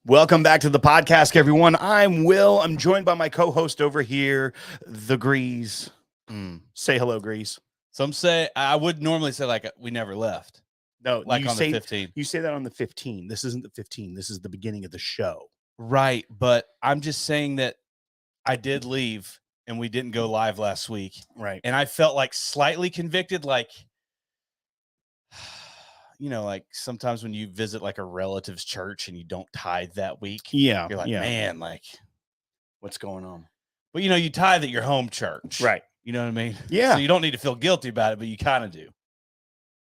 Welcome back to the podcast, everyone. I'm Will. I'm joined by my co-host over here, the GREEZE. Say hello, GREEZE. Some say I would normally say like we never left. No, like you on say, the 15. You say that on the 15. This isn't the 15. This is the beginning of the show. Right, but I'm just saying that I did leave and we didn't go live last week. Right. And I felt like slightly convicted, like, you know, like sometimes when you visit like a relative's church and you don't tithe that week. Yeah. You're like, man, like, what's going on? But you know, you tithe at your home church. Right. You know what I mean? Yeah. So you don't need to feel guilty about it, but you kind of do.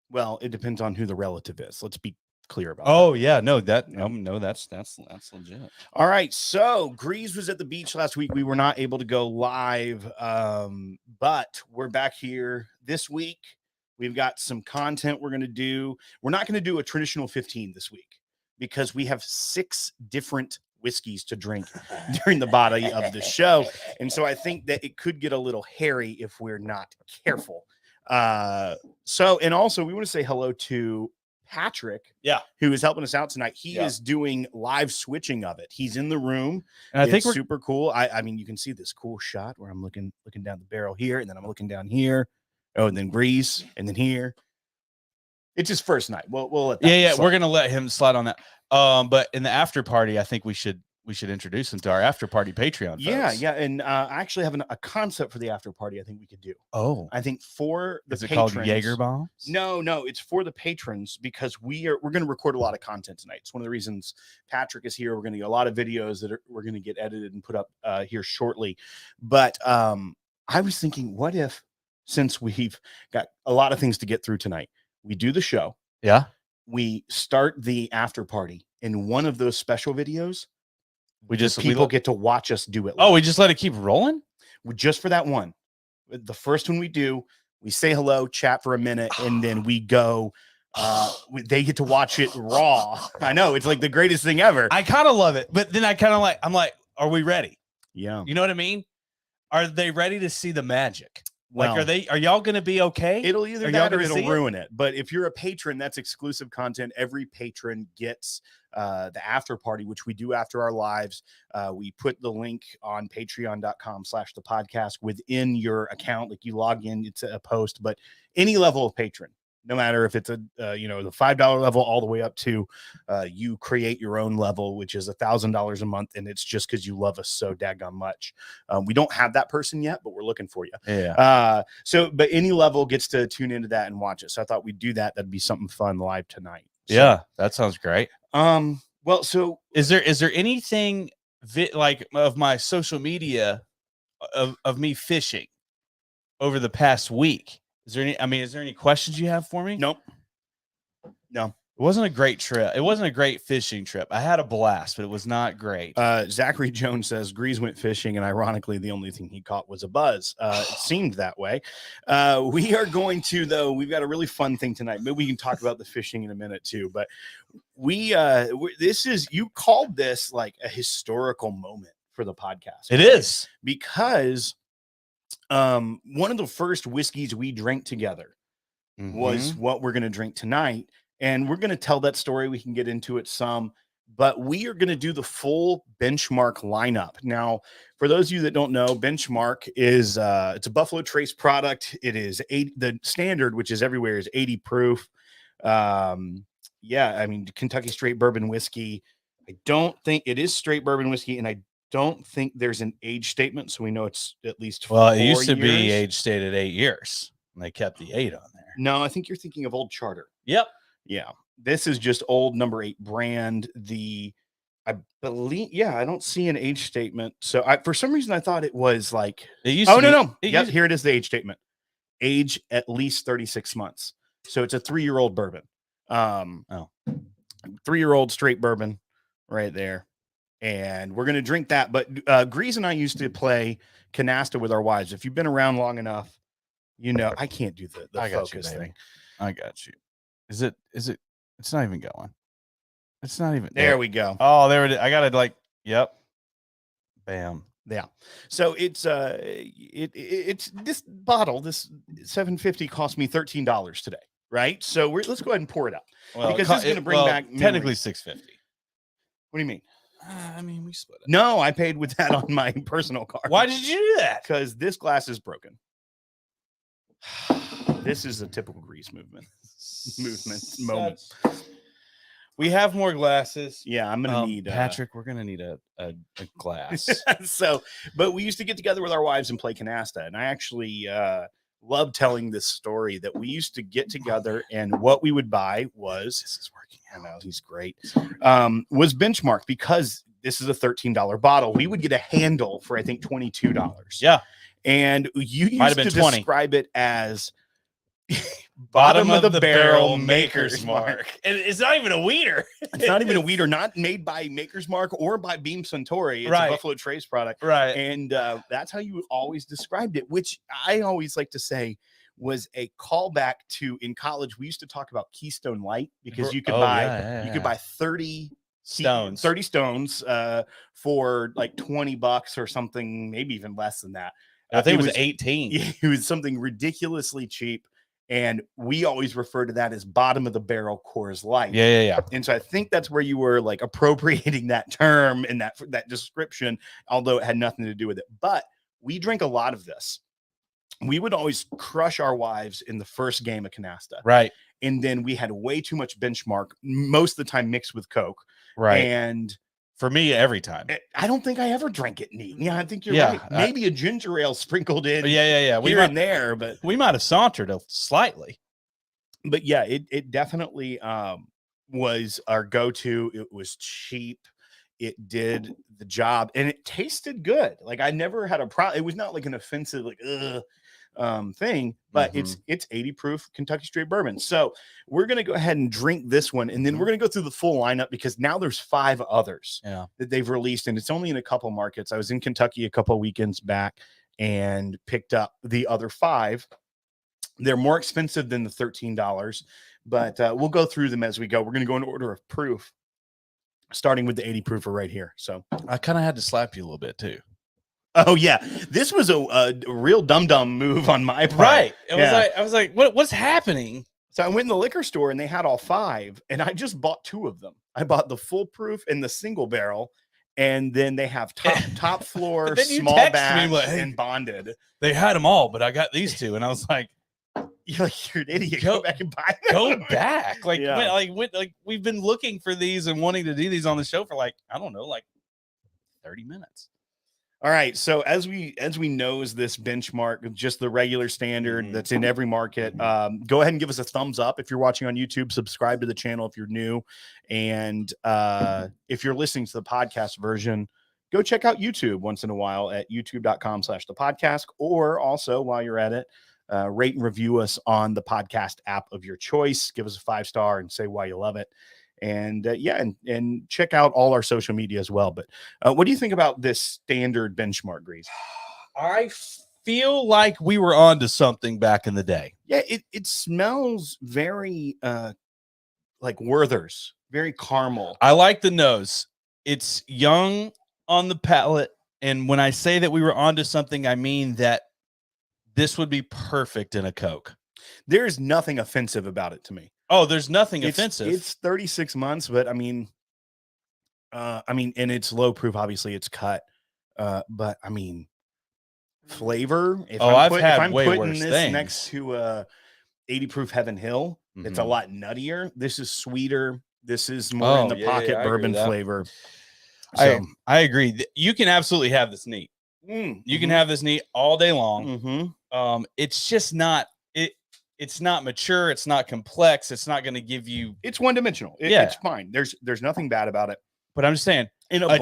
Well, it depends on who the relative is. Let's be clear about that. Yeah. No, that's legit. All right. So GREEZE was at the beach last week. We were not able to go live. But we're back here this week. We've got some content we're going to do. We're not going to do a traditional 15 this week because we have 6 different whiskeys to drink during the body of the show. And so I think that it could get a little hairy if we're not careful. And also we want to say hello to Patrick, who is helping us out tonight. He is doing live switching of it. He's in the room, and I think it's super cool. I mean, you can see this cool shot where I'm looking down the barrel here, and then I'm looking down here. Oh, and then GREEZE, and then here. It's his first night. We'll let that we're gonna let him slide on that. But in the after party, I think we should introduce him to our after party Patreon folks. Yeah, and I actually have a concept for the after party. I think we could do. Oh, I think for the is it patrons, called Jaeger bombs? No, it's for the patrons because we're going to record a lot of content tonight. It's one of the reasons Patrick is here. We're going to get a lot of videos that we're going to get edited and put up here shortly. But I was thinking, what if, since we've got a lot of things to get through tonight, we do the show. Yeah. We start the after party in one of those special videos. People get to watch us do it. Oh, we just let it keep rolling? Just for that one. The first one we do, we say hello, chat for a minute, and then we go. They get to watch it raw. I know, it's like the greatest thing ever. I kind of love it, but then I'm like, are we ready? Yeah. You know what I mean? Are they ready to see the magic? Well, like, are y'all going to be okay? It'll either that or it'll ruin it. But if you're a patron, that's exclusive content. Every patron gets the after party, which we do after our lives. We put the link on patreon.com/the podcast within your account. Like you log in, it's a post, but any level of patron, no matter if it's the $5 level all the way up to you create your own level, which is $1,000 a month. And it's just because you love us so daggone much. We don't have that person yet, but we're looking for you. Yeah. But any level gets to tune into that and watch it. So I thought we'd do that. That'd be something fun live tonight. So, yeah, that sounds great. Well, so is there anything like of my social media of me fishing over the past week? Is there any questions you have for me? Nope. No. It wasn't a great trip. It wasn't a great fishing trip. I had a blast, but it was not great. Zachary Jones says GREEZE went fishing, and ironically, the only thing he caught was a buzz. It seemed that way. We are going to, though, we've got a really fun thing tonight. Maybe we can talk about the fishing in a minute, too. But you called this like a historical moment for the podcast. It is. Because one of the first whiskeys we drank together was what we're going to drink tonight. And we're going to tell that story. We can get into it some, but we are going to do the full Benchmark lineup. Now, for those of you that don't know, Benchmark is it's a Buffalo Trace product. It is the standard, which is everywhere, is 80 proof. Yeah, I mean, Kentucky straight bourbon whiskey. I don't think it is straight bourbon whiskey, and I don't think there's an age statement, so we know it's at least 4 Well, it used to years. be age stated 8 years, and they kept the 8 on there. No, I think you're thinking of Old Charter. Yep. Yeah, this is just old number 8 brand. I believe, yeah, I don't see an age statement. So for some reason I thought it was like, It used to no. be, Yep, here it is, the age statement. Age at least 36 months. So it's a 3-year-old bourbon. 3-year-old straight bourbon right there. And we're going to drink that. But Grease and I used to play canasta with our wives. If you've been around long enough, you know, I can't do the focus thing. I got you. Is it? It's not even going. It's not even. There we go. Oh, there it is. I got it like, yep. Bam. Yeah. So it's it's this bottle, this 750 cost me $13 today. Right. So let's go ahead and pour it out. Well, because this is going to bring back technically $6.50. What do you mean? I mean, we split it. No, I paid with that on my personal card. Why did you do that? Because this glass is broken. This is a typical Grease moment. We have more glasses. Yeah, I'm gonna need Patrick. We're gonna need a glass. But we used to get together with our wives and play canasta, and I actually love telling this story that we used to get together, and what we would buy was, this is working. I know, he's great. Was Benchmark, because this is a $13 bottle. We would get a handle for, I think, $22. Yeah, and you used to 20. describe it as bottom of the barrel Maker's Mark. And it's not even a weeder. It's not even a weeder, not made by Maker's Mark or by Beam Suntory. It's a Buffalo Trace product. Right. And that's how you always described it, which I always like to say was a callback to, in college, we used to talk about Keystone Light, because you could buy 30 stones, for like $20 or something, maybe even less than that. I think it was 18. It was something ridiculously cheap. And we always refer to that as bottom of the barrel Coors Light. Yeah. And so I think that's where you were like appropriating that term and that description, although it had nothing to do with it. But we drink a lot of this. We would always crush our wives in the first game of canasta. Right. And then we had way too much Benchmark, most of the time mixed with Coke. Right. And for me, every time. I don't think I ever drank it neat. Yeah, I think you're right. Maybe a ginger ale sprinkled in. Yeah. Here and there, but we might have sauntered slightly. But yeah, it definitely was our go-to. It was cheap. It did the job, and it tasted good. Like, I never had a problem. It was not like an offensive, like, thing, but it's 80 proof Kentucky straight bourbon. So we're going to go ahead and drink this one, and then we're going to go through the full lineup, because now there's 5 others that they've released, and it's only in a couple markets. I was in Kentucky a couple weekends back and picked up the other 5. They're more expensive than the $13, but we'll go through them as we go. We're going to go in order of proof, starting with the 80 proofer right here. So I kind of had to slap you a little bit too. Oh yeah, this was a real dum-dum move on my part. Right. I was like, what's happening? So I went in the liquor store and they had all 5, and I just bought 2 of them. I bought the full proof and the single barrel, and then they have top floor, small batch, and bonded. They had them all, but I got these 2, and I was like, you're an idiot. Go back and buy them. Go back. Like we've been looking for these and wanting to do these on the show for like, I don't know, like 30 minutes. All right. So as we nose this Benchmark, just the regular standard that's in every market, go ahead and give us a thumbs up if you're watching on YouTube. Subscribe to the channel if you're new, and if you're listening to the podcast version, go check out YouTube once in a while at youtube.com/thepodcast, or also while you're at it, rate and review us on the podcast app of your choice. Give us a 5-star and say why you love it. And and check out all our social media as well. But what do you think about this standard Benchmark, Grease? I feel like we were on to something back in the day. Yeah, it smells very like Werther's, very caramel. I like the nose. It's young on the palate. And when I say that we were on to something, I mean that this would be perfect in a Coke. There's nothing offensive about it to me. Oh, there's nothing offensive. It's 36 months, but I mean, I mean, and it's low proof. Obviously, it's cut. But I mean, flavor. If I'm way putting worse this next things. to 80 proof Heaven Hill, it's a Mhm. lot nuttier. This is sweeter. This is more in the pocket I agree bourbon with that. flavor. So I agree. You can absolutely have this neat. You can have this neat all day long. It's just not it's not mature, it's not complex, it's not going to give you It's one dimensional. It's fine. There's nothing bad about it. But I'm just saying, In a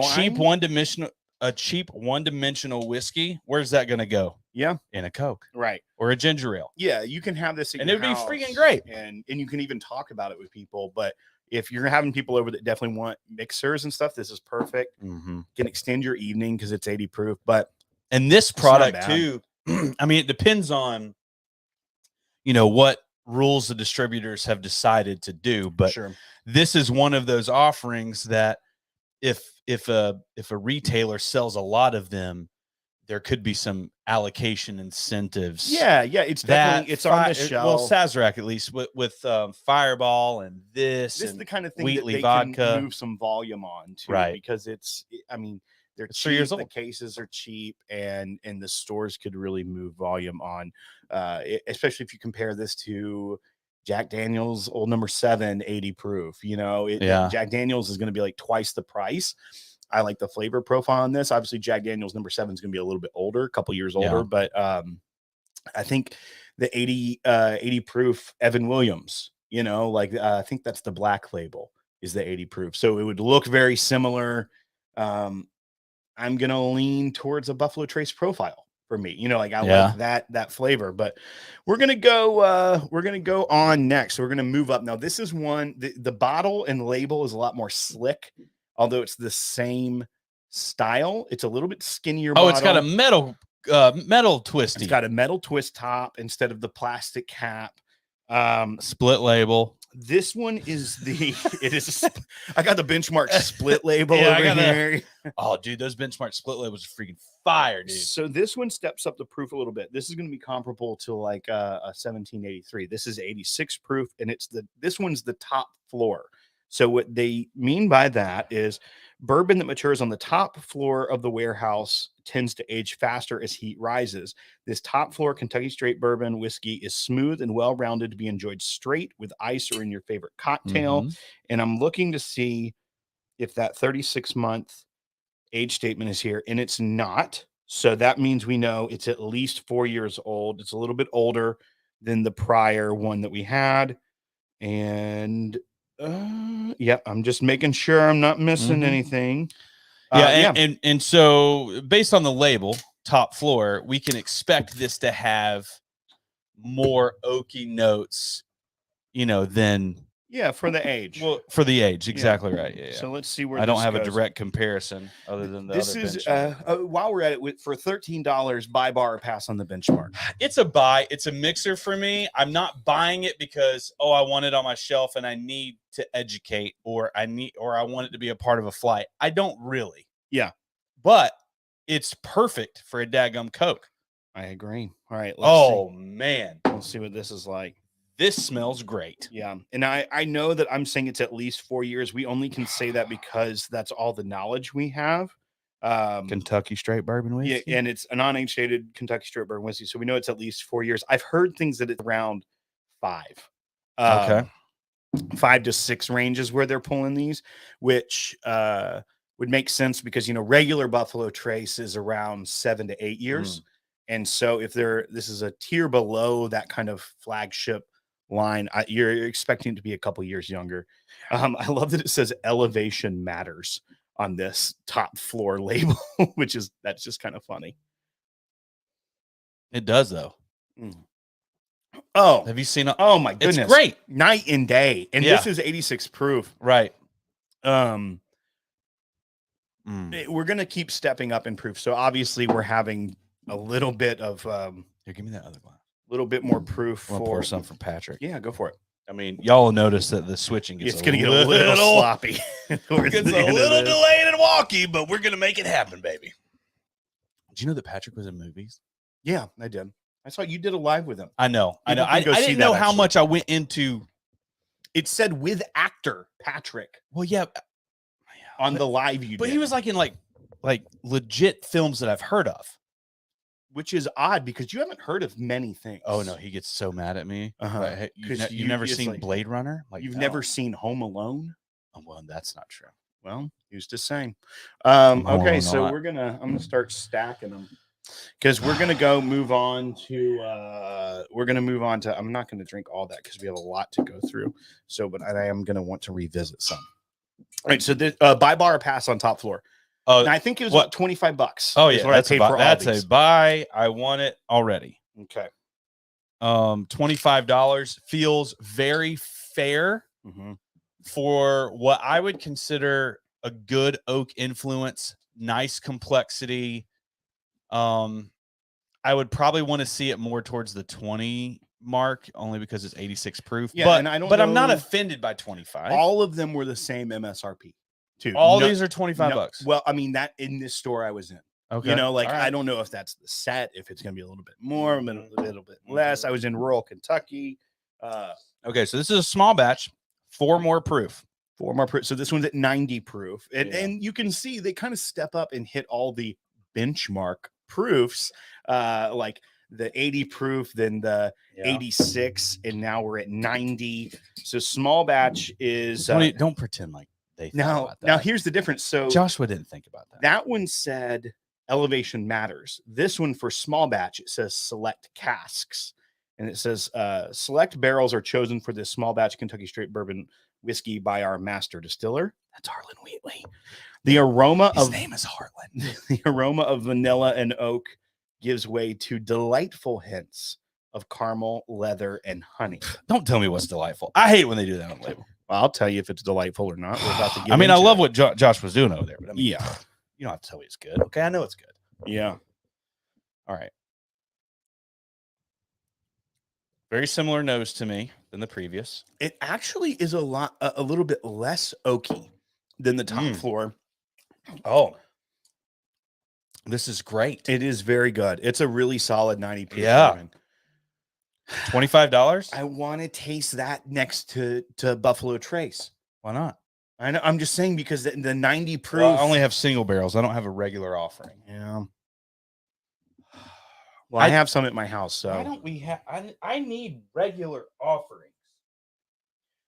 cheap one-dimensional whiskey, where's that going to go? Yeah, in a Coke, right, or a ginger ale. Yeah, you can have this, and it would be freaking great. And you can even talk about it with people. But if you're having people over that definitely want mixers and stuff, this is perfect. Can extend your evening because it's 80 proof. And this product too, I mean, it depends on what rules the distributors have decided to do. But this is one of those offerings that if a retailer sells a lot of them, there could be some allocation incentives. Yeah, it's definitely on the shelf. Well, Sazerac at least with Fireball and this is the kind of thing Wheatley that they vodka. can move some volume on too, right? Because I mean, they're it's cheap. 3 years old. The cases are cheap, and the stores could really move volume on, especially if you compare this to Jack Daniel's Old Number 7 80 proof. Jack Daniel's is going to be like twice the price. I like the flavor profile on this. Obviously, Jack Daniel's number 7 is going to be a little bit older, a couple years older, but I think the 80 proof Evan Williams, I think that's the black label is the 80 proof. So it would look very similar. I'm going to lean towards a Buffalo Trace profile for me. I like that flavor, but we're going to go on next. We're going to move up. Now, this is one, the bottle and label is a lot more slick. Although it's the same style, it's a little bit skinnier. It's got a metal twisty. It's got a metal twist top instead of the plastic cap. Split label. This one is I got the Benchmark split label over here. Oh, dude, those Benchmark split labels are freaking fire, dude. So this one steps up the proof a little bit. This is going to be comparable to like a 1783. This is 86 proof, and this one's the top floor. So what they mean by that is bourbon that matures on the top floor of the warehouse tends to age faster as heat rises. This top floor Kentucky straight bourbon whiskey is smooth and well-rounded to be enjoyed straight with ice or in your favorite cocktail. And I'm looking to see if that 36-month age statement is here, and it's not. So that means we know it's at least 4 years old. It's a little bit older than the prior one that we had. And I'm just making sure I'm not missing anything. And so based on the label, top floor, we can expect this to have more oaky notes, than for the age. Well, for the age, exactly right. Yeah. So let's see where I don't this have goes. a direct comparison other than the this other is benchmark. While we're at it, for $13, buy bar or pass on the Benchmark. It's a buy. It's a mixer for me. I'm not buying it because I want it on my shelf and I need to educate or I want it to be a part of a flight. I don't really. Yeah. But it's perfect for a daggum Coke. I agree. All right. Let's see. Man. Let's see what this is like. This smells great. Yeah. And I know that I'm saying it's at least 4 years. We only can say that because that's all the knowledge we have. Kentucky straight bourbon whiskey. Yeah, and it's a non-age dated Kentucky straight bourbon whiskey. So we know it's at least 4 years. I've heard things that it's around 5. Okay. 5 to 6 ranges where they're pulling these, which would make sense because, regular Buffalo Trace is around 7 to 8 years. And so if this is a tier below that kind of flagship line, you're expecting it to be a couple years younger. I love that it says elevation matters on this top floor label, that's just kind of funny. It does though. Oh, have you seen it? Oh my goodness. It's great. Night and day. And this is 86 proof. Right. We're going to keep stepping up in proof. So obviously we're having a little bit of, here, give me that other glass. A little bit more proof. I'll pour some for Patrick. Yeah, go for it. I mean, y'all will notice that the switching gets it's going to get a little sloppy. It's a little delayed and walky, but we're going to make it happen, baby. Did you know that Patrick was in movies? Yeah, I did. I saw you did a live with him. I know. I didn't know how much I went into. It said with actor Patrick. Well, yeah. on the live you but did. he was like in like legit films that I've heard of. Which is odd because you haven't heard of many things. Oh no, he gets so mad at me. Like, You've never seen Blade Runner? Like you've never seen Home Alone? Oh, well, that's not true. Well, who's to say? Okay, so not. I'm gonna start stacking them because we're gonna move on to I'm not gonna drink all that because we have a lot to go through. So, but I am gonna want to revisit some. All right, so this buy bar or pass on top floor. And I think it was what, $25. Oh yeah, that's a buy. I want it already. Okay. $25 feels very fair for what I would consider a good oak influence, nice complexity. I would probably want to see it more towards the 20 mark, only because it's 86 proof. Yeah, but I'm not offended by 25. All of them were the same MSRP. Too. All these are $25. Well, I mean, that in this store I was in. Okay. You know, like I don't know if that's the set, if it's going to be a little bit more, a little bit less. I was in rural Kentucky. Okay, so this is a small batch, 4 more proof. 4 more proof. So this one's at 90 proof. And you can see they kind of step up and hit all the benchmark proofs, like the 80 proof, then the 86, and now we're at 90. So small batch is don't pretend like now here's the difference. So Joshua didn't think about that. That one said elevation matters. This one for small batch, it says select casks, and it says select barrels are chosen for this small batch Kentucky straight bourbon whiskey by our master distiller. That's Harlan Wheatley. The aroma his name is Harlan. The aroma of vanilla and oak gives way to delightful hints of caramel, leather, and honey. Don't tell me what's delightful. I hate when they do that on the label. I'll tell you if it's delightful or not. We're about to get I mean, I love what Josh was doing over there, but I mean, yeah, you don't have to tell me it's good. Okay, I know it's good. Yeah. All right. Very similar nose to me than the previous. It actually is a little bit less oaky than the top floor. Oh, this is great. It is very good. It's a really solid 90 proof. Yeah. $25. I want to taste that next to Buffalo Trace. Why not? I know. I'm just saying because the 90 proof. Well, I only have single barrels. I don't have a regular offering. Yeah. Well, I have some at my house. So why don't we have? I need regular offerings.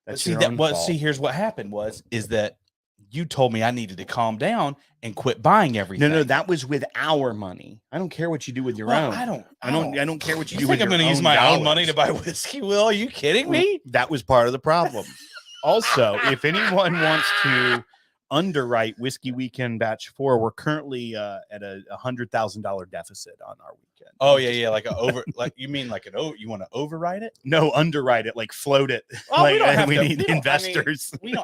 That's See, here's what happened is that you told me I needed to calm down and quit buying everything. No, that was with our money. I don't care what you do with your own. I don't care what you do with your own. I'm going to use my own money to buy whiskey, Will? Are you kidding me? That was part of the problem. Also, if anyone wants to underwrite Whiskey Weekend Batch 4, we're currently at a $100,000 deficit on our weekend. Oh yeah, like you mean like you want to overwrite it? No, underwrite it, like float it. Well, like, we need investors. I mean,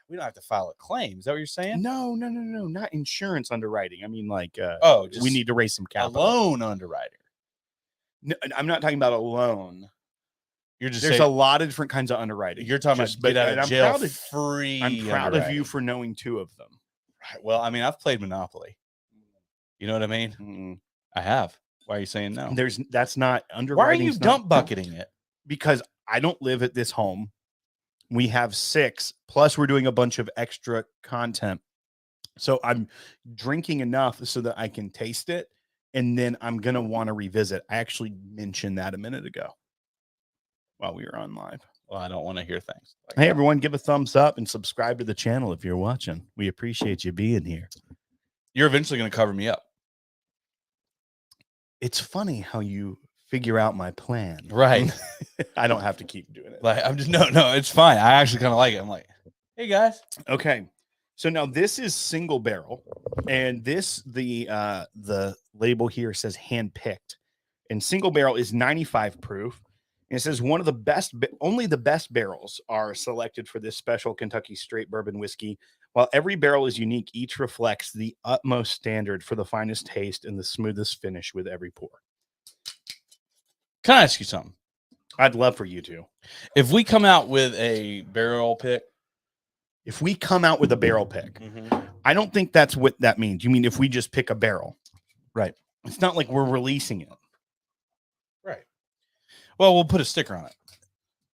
we don't have to file a claim. Is that what you're saying? No, not insurance underwriting. I mean, like, just we need to raise some capital. A loan underwriter. No, I'm not talking about a loan. There's a lot of different kinds of underwriting. You're talking about get out of jail free. I'm proud of you for knowing 2 of them. Right. Well, I mean, I've played Monopoly. You know what I mean? Mm-hmm. I have. Why are you saying no? That's not underwriting. Why are you dump bucketing it? Because I don't live at this home. We have 6, plus we're doing a bunch of extra content. So I'm drinking enough so that I can taste it, and then I'm going to want to revisit. I actually mentioned that a minute ago while we were on live. Well, I don't want to hear things. Hey, everyone, give a thumbs up and subscribe to the channel if you're watching. We appreciate you being here. You're eventually going to cover me up. It's funny how you figure out my plan. Right. I don't have to keep doing it. Like I'm just no, it's fine. I actually kind of like it. I'm like, hey guys. Okay. So now this is single barrel, and the label here says hand picked, and single barrel is 95 proof. And it says only the best barrels are selected for this special Kentucky straight bourbon whiskey. While every barrel is unique, each reflects the utmost standard for the finest taste and the smoothest finish with every pour. Can I ask you something? I'd love for you to. If we come out with a barrel pick, I don't think that's what that means. You mean if we just pick a barrel? Right. It's not like we're releasing it. Right. Well, we'll put a sticker on it.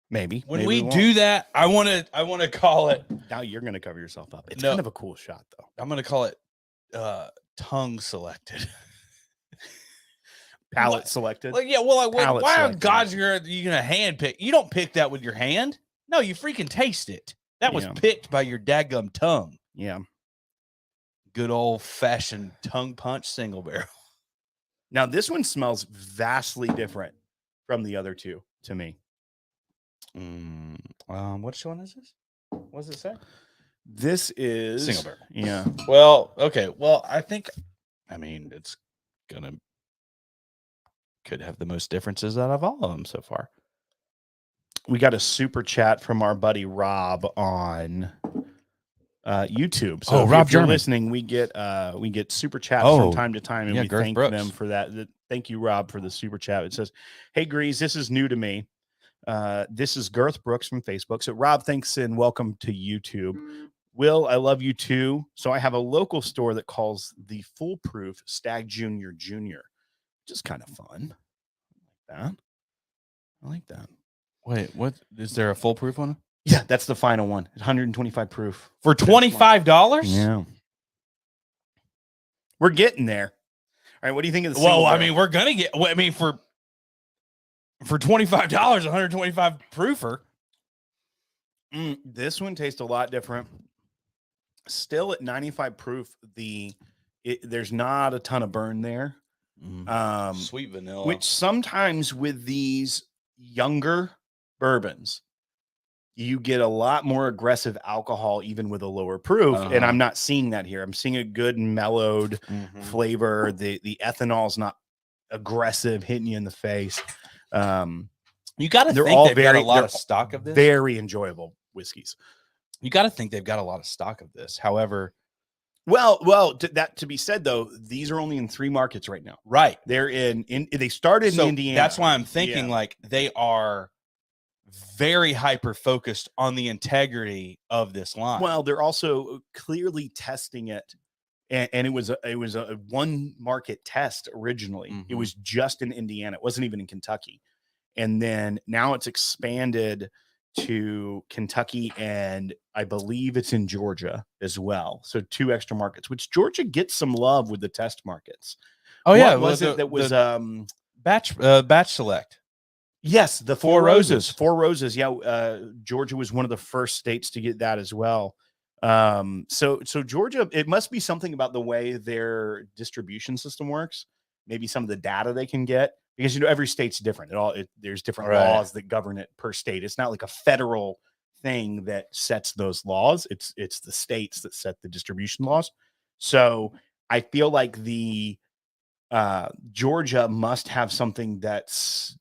Maybe. When we do that, I want to call it Now you're going to cover yourself up. It's No. kind of a cool shot, though. I'm going to call it tongue selected. Palette selected. Well, yeah, well, Palette why selected. God's you gonna hand pick? You don't pick that with your hand. No, you freaking taste it. That was picked by your dadgum tongue. Yeah. Good old fashioned tongue punch single barrel. Now this one smells vastly different from the other two to me. Which one is this? What does it say? This is single barrel. Yeah. Well, okay. Well, it's could have the most differences out of all of them so far. We got a super chat from our buddy Rob on YouTube. So Rob if you're German. listening, we get super chats from time to time, and we Garth thank Brooks. them for that. Thank you, Rob, for the super chat. It says, "Hey Grease, this is new to me. This is Garth Brooks from Facebook." So Rob, thanks and welcome to YouTube. Will, I love you too. So I have a local store that calls the Foolproof Stag Junior, which is kind of fun. I like that. Wait, what is there a foolproof one? Yeah, that's the final one. 125 proof For $25? Yeah. We're getting there. All right, what do you think of the Well, single barrel? we're gonna get for $25, 125 proofer. This one tastes a lot different. Still at 95 proof, there's not a ton of burn there. Sweet vanilla. Which sometimes with these younger bourbons, you get a lot more aggressive alcohol even with a lower proof. And I'm not seeing that here. I'm seeing a good mellowed flavor. The ethanol is not aggressive, hitting you in the face. You got to think they've got a lot of stock of this. Very enjoyable whiskeys. You got to think they've got a lot of stock of this. However, to be said though, these are only in 3 markets right now. Right. They're they started in Indiana. That's why I'm thinking like they are very hyper focused on the integrity of this line. Well, they're also clearly testing it. And it was a one market test originally. It was just in Indiana. It wasn't even in Kentucky. And then now it's expanded to Kentucky, and I believe it's in Georgia as well. So 2 extra markets, which Georgia gets some love with the test markets. Oh yeah, was batch select? Yes, the Four Roses. 4 Roses. Yeah, Georgia was one of the first states to get that as well. So Georgia, it must be something about the way their distribution system works. Maybe some of the data they can get. Because, every state's different. There's different laws that govern it per state. It's not like a federal thing that sets those laws. It's the states that set the distribution laws. So I feel like the Georgia must have something that's,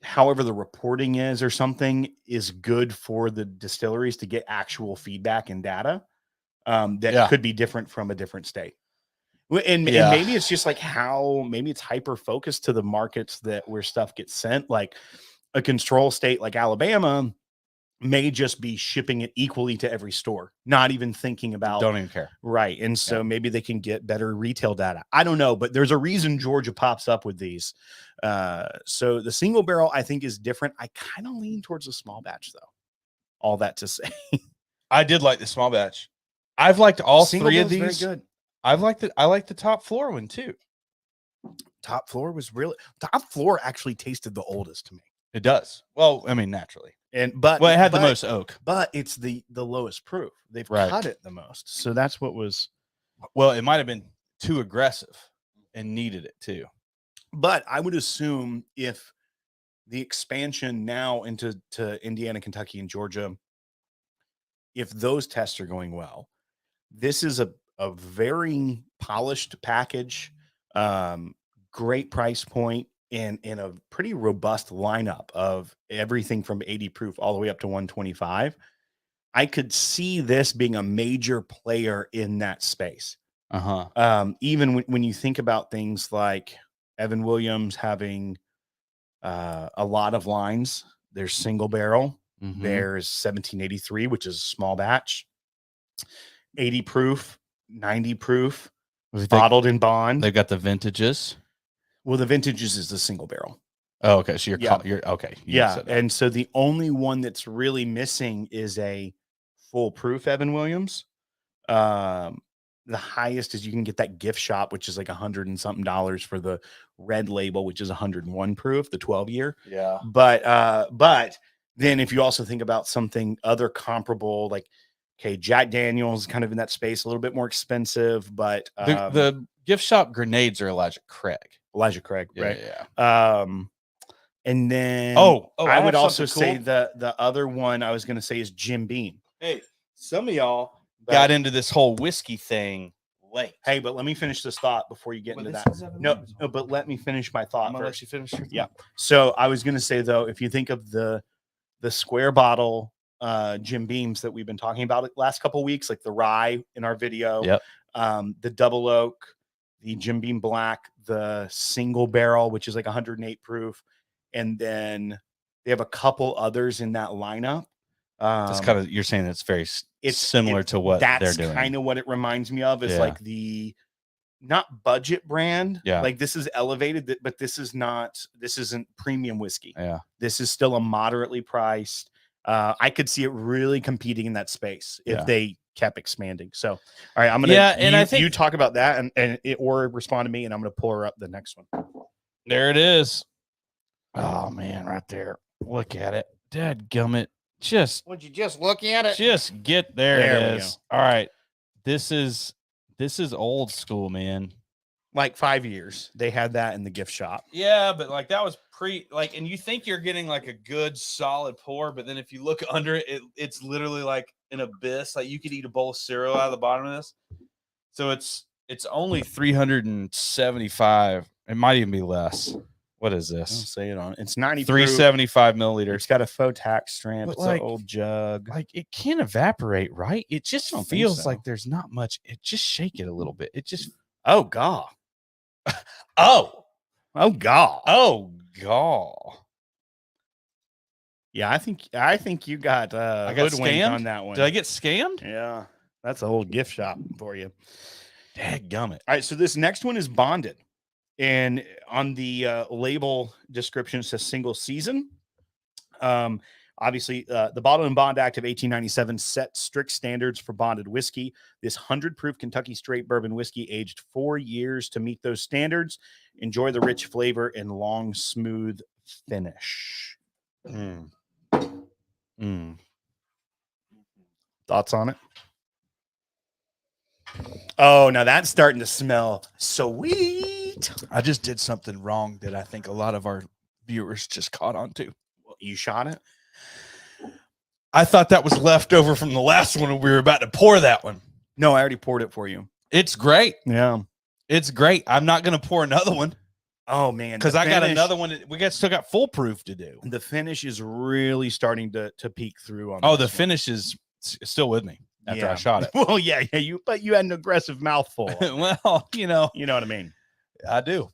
however the reporting is or something is good for the distilleries to get actual feedback and data that could be different from a different state. And maybe it's just like maybe it's hyper focused to the markets where stuff gets sent. Like a control state like Alabama may just be shipping it equally to every store, not even thinking about. Don't even care. Right. And so maybe they can get better retail data. I don't know, but there's a reason Georgia pops up with these. So the single barrel, I think, is different. I kind of lean towards a small batch, though. All that to say. I did like the small batch. I've liked all Single 3 of very these. good. I like the top floor one too. Top floor actually tasted the oldest to me. It does. Well, I mean, naturally. It had the most oak. But it's the lowest proof. They've cut it the most. So that's what was. Well, it might have been too aggressive and needed it too. But I would assume if the expansion now into Indiana, Kentucky, and Georgia, if those tests are going well, this is a very polished package, great price point, and a pretty robust lineup of everything from 80 proof all the way up to 125. I could see this being a major player in that space. Even when you think about things like Evan Williams having a lot of lines, there's single barrel, there's 1783, which is a small batch, 80 proof, 90 proof, bottled in bond. They've got the vintages. Well, the vintages is the single barrel. Oh, okay. So you're okay. Yeah. And so the only one that's really missing is a foolproof Evan Williams. The highest is you can get that gift shop, which is like $100 and something for the red label, which is 101 proof, the 12-year. Yeah. But then if you also think about something other comparable, like, okay, Jack Daniels kind of in that space, a little bit more expensive, but the gift shop grenades are Elijah Craig, right? Yeah. And then I would also say the other one I was going to say is Jim Beam. Hey, some of y'all got into this whole whiskey thing late. Hey, but let me finish this thought before you get into that. No, but let me finish my thought. I'm gonna let you finish your thought. Yeah. So I was going to say, though, if you think of the square bottle Jim Beams that we've been talking about the last couple of weeks, like the rye in our video, the double oak, the Jim Beam black, the single barrel, which is like 108 proof, and then they have a couple others in that lineup. That's kind of, you're saying it's very similar to what they're doing. That's kind of what it reminds me of. It's like the not budget brand. Yeah. Like this is elevated, but this isn't premium whiskey. Yeah. This is still a moderately priced. I could see it really competing in that space if they kept expanding. So, all right, I'm going to, and I think you talk about that or respond to me, and I'm going to pull her up the next one. There it is. Oh man, right there. Look at it. Dadgummit. Would you just look at it? Just get there. It is. All right. This is old school, man. Like 5 years. They had that in the gift shop. Yeah, but like that was and you think you're getting like a good solid pour, but then if you look under it, it's literally like an abyss. Like you could eat a bowl of cereal out of the bottom of this. So it's only 375. It might even be less. What is this? I'll say it on. It's 90 375 milliliters. It's got a faux tack strand. It's like, an old jug. Like it can't evaporate, right? It just feels like there's not much. It just shake it a little bit. It just God. God. Yeah, I think you got I got scammed on that one. Did I get scammed? Yeah. That's a whole gift shop for you. Dadgummit. All right, so this next one is bonded. And on the label description, it says single season. Obviously, the Bottle and Bond Act of 1897 set strict standards for bonded whiskey. This 100-proof Kentucky straight bourbon whiskey aged 4 years to meet those standards. Enjoy the rich flavor and long, smooth finish. Thoughts on it? Oh, now that's starting to smell sweet. I just did something wrong that I think a lot of our viewers just caught on to. You shot it? I thought that was left over from the last one when we were about to pour that one. No, I already poured it for you. It's great. Yeah. It's great. I'm not going to pour another one. Oh, man. Because I got another one. We still got foolproof to do. The finish is really starting to peek through on the finish is still with me after I shot it. Well, yeah, but you had an aggressive mouthful. Well, you know what I mean. I do.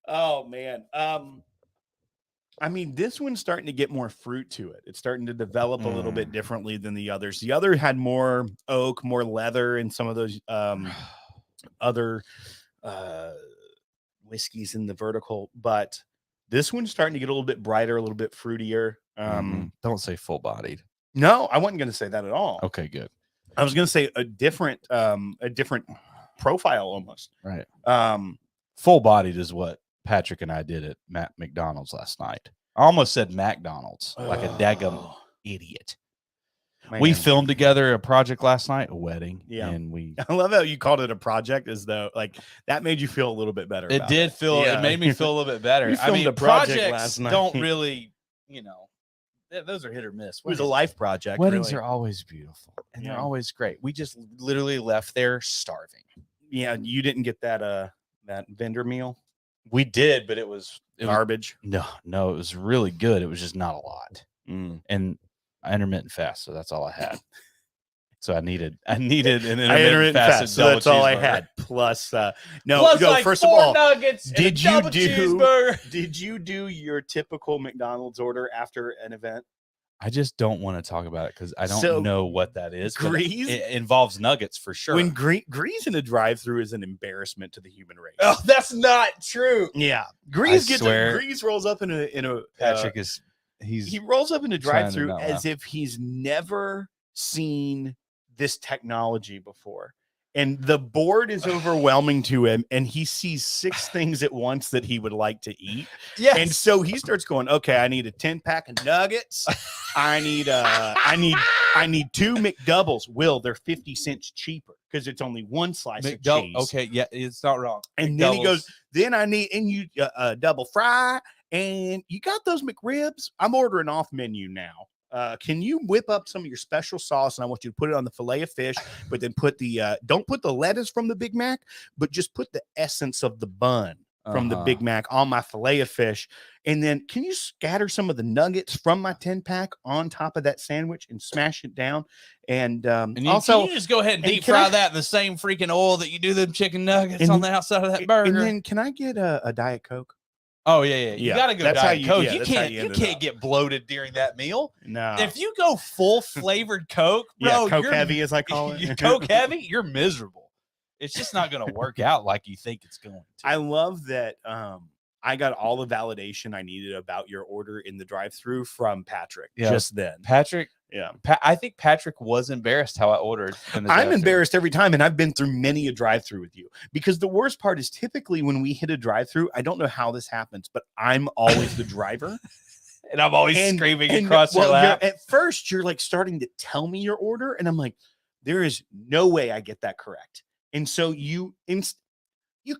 Oh man. I mean, this one's starting to get more fruit to it. It's starting to develop a little bit differently than the others. The other had more oak, more leather, and some of those other whiskeys in the vertical, but this one's starting to get a little bit brighter, a little bit fruitier. Don't say full bodied. No, I wasn't going to say that at all. Okay, good. I was going to say a different profile almost. Right. Full bodied is what Patrick and I did at Matt McDonald's last night. I almost said McDonald's, like a daggum idiot. Man. We filmed together a project last night, a wedding. Yeah. And I love how you called it a project, as though like that made you feel a little bit better. It did feel, it made me feel a little bit better. I mean, projects last night don't really, those are hit or miss. It was a life project. Weddings are always beautiful and they're always great. We just literally left there starving. Yeah. You didn't get that vendor meal. We did, but it was garbage. No, it was really good. It was just not a lot. And I intermittent fast, so that's all I had. So I needed an intermittent fast. So that's all I had. Plus, first of all, nuggets. Did you do your typical McDonald's order after an event? I just don't want to talk about it because I don't know what that is. Grease? It involves nuggets for sure. When grease in a drive-through is an embarrassment to the human race. Oh, that's not true. Yeah, Grease rolls up in a Patrick he rolls up in a drive-through as if he's never seen this technology before. And the board is overwhelming to him, and he sees 6 things at once that he would like to eat. Yes. And so he starts going, okay, I need a 10-pack of nuggets. I need 2 McDoubles. Will, they're 50 cents cheaper because it's only 1 slice of cheese. Okay, yeah, it's not wrong. And then he goes, then I need double fry, and you got those McRibs? I'm ordering off menu now. Can you whip up some of your special sauce, and I want you to put it on the fillet of fish, but then put the don't put the lettuce from the Big Mac, but just put the essence of the bun from the Big Mac on my fillet of fish. And then can you scatter some of the nuggets from my 10-pack on top of that sandwich and smash it down? And also, can you just go ahead and deep fry that in the same freaking oil that you do them chicken nuggets on the outside of that burger? And then can I get a Diet Coke? Oh yeah. You gotta go Diet Coke. Yeah, you can't get bloated during that meal. No. If you go full flavored Coke, bro, Coke heavy as I call it. Coke heavy, you're miserable. It's just not gonna work out like you think it's going to. I love that I got all the validation I needed about your order in the drive-thru from Patrick just then. Patrick, yeah. I think Patrick was embarrassed how I ordered. I'm embarrassed every time, and I've been through many a drive-thru with you, because the worst part is typically when we hit a drive-thru, I don't know how this happens, but I'm always the driver. And I'm always screaming across your lap. At first, you're like starting to tell me your order, and I'm like, there is no way I get that correct. And so you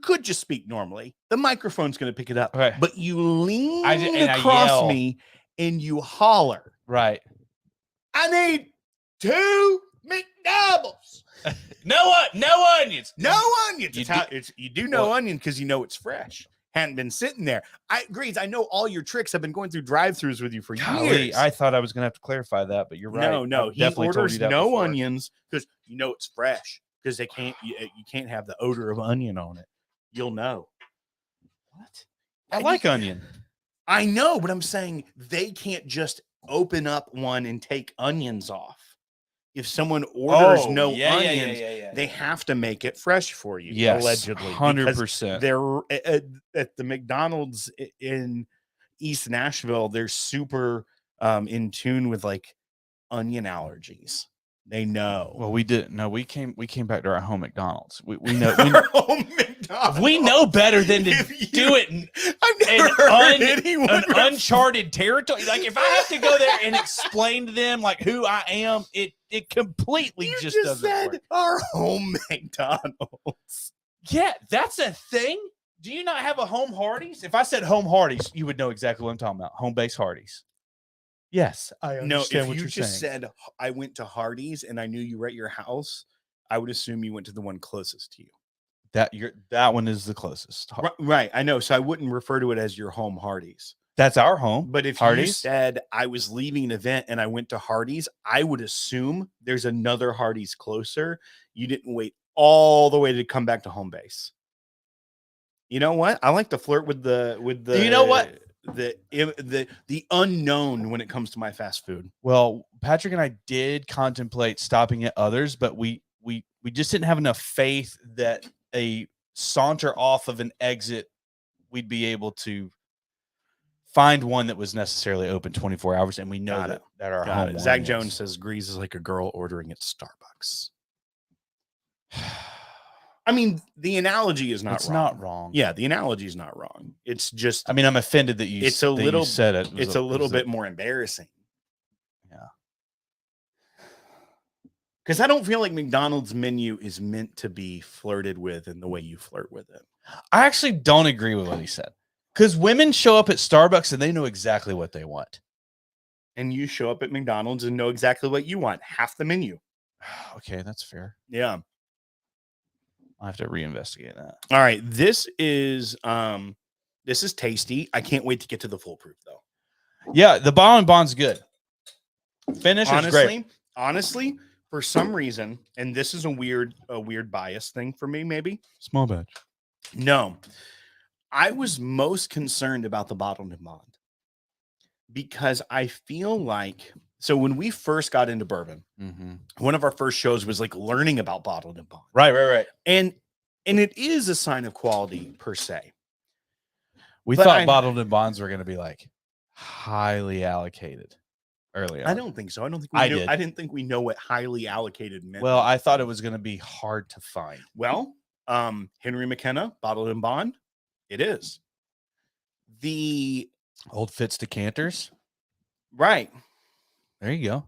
could just speak normally. The microphone's going to pick it up. Right. But you lean across me and you holler. Right. I need 2 McDoubles. No onions. No onions. You do no onion because you know it's fresh. Hadn't been sitting there. Grease, I know all your tricks. I've been going through drive-thrus with you for years. I thought I was going to have to clarify that, but you're right. No. He orders no onions because you know it's fresh. Because you can't have the odor of onion on it. You'll know. What? I like onion. I know, but I'm saying they can't just open up one and take onions off. If someone orders onions, they have to make it fresh for you. Yes, allegedly, 100%. They're at the McDonald's in East Nashville. They're super in tune with like onion allergies. They know. Well, we didn't. No, we came back to our home McDonald's. We know. Home McDonald's. We know better than to do it in an uncharted territory. Like if I have to go there and explain to them like who I am, it completely just doesn't work. Our home McDonald's. Yeah, that's a thing. Do you not have a Home Hardee's? If I said Home Hardee's, you would know exactly what I'm talking about. Home base Hardee's. Yes, I understand what you're saying. If you just said I went to Hardee's and I knew you were at your house, I would assume you went to the one closest to you. That one is the closest. Right. I know. So I wouldn't refer to it as your home Hardee's. That's our home. But if Hardee's? You said I was leaving an event and I went to Hardee's, I would assume there's another Hardee's closer. You didn't wait all the way to come back to home base. You know what? I like to flirt with the. You know what? The unknown when it comes to my fast food. Well, Patrick and I did contemplate stopping at others, but we just didn't have enough faith that a saunter off of an exit we'd be able to find one that was necessarily open 24 hours, and we know that our home. Zach Jones says Grease is like a girl ordering at Starbucks. I mean, the analogy is not wrong. It's not wrong. Yeah, the analogy is not wrong. It's just. I mean, I'm offended that you. It's a little. You said it. It's a little bit more embarrassing. Yeah. Because I don't feel like McDonald's menu is meant to be flirted with in the way you flirt with it. I actually don't agree with what he said. Because women show up at Starbucks and they know exactly what they want. And you show up at McDonald's and know exactly what you want. Half the menu. Okay, that's fair. Yeah. I'll have to reinvestigate that. All right. This is tasty. I can't wait to get to the foolproof though. Yeah, the ball and bond's good. Finish is great. Honestly, for some reason, and this is a weird bias thing for me, maybe. Small batch. No. I was most concerned about the bottled and bond because I feel like So when we first got into bourbon, one of our first shows was like learning about bottled and bond. Right. And it is a sign of quality per se. We thought bottled and bonds were going to be like highly allocated early on. I don't think so. I don't think we knew. I didn't think we know what highly allocated meant. Well, I thought it was going to be hard to find. Well, Henry McKenna, bottled and bond, it is. The Old Fitz decanters. Right. There you go.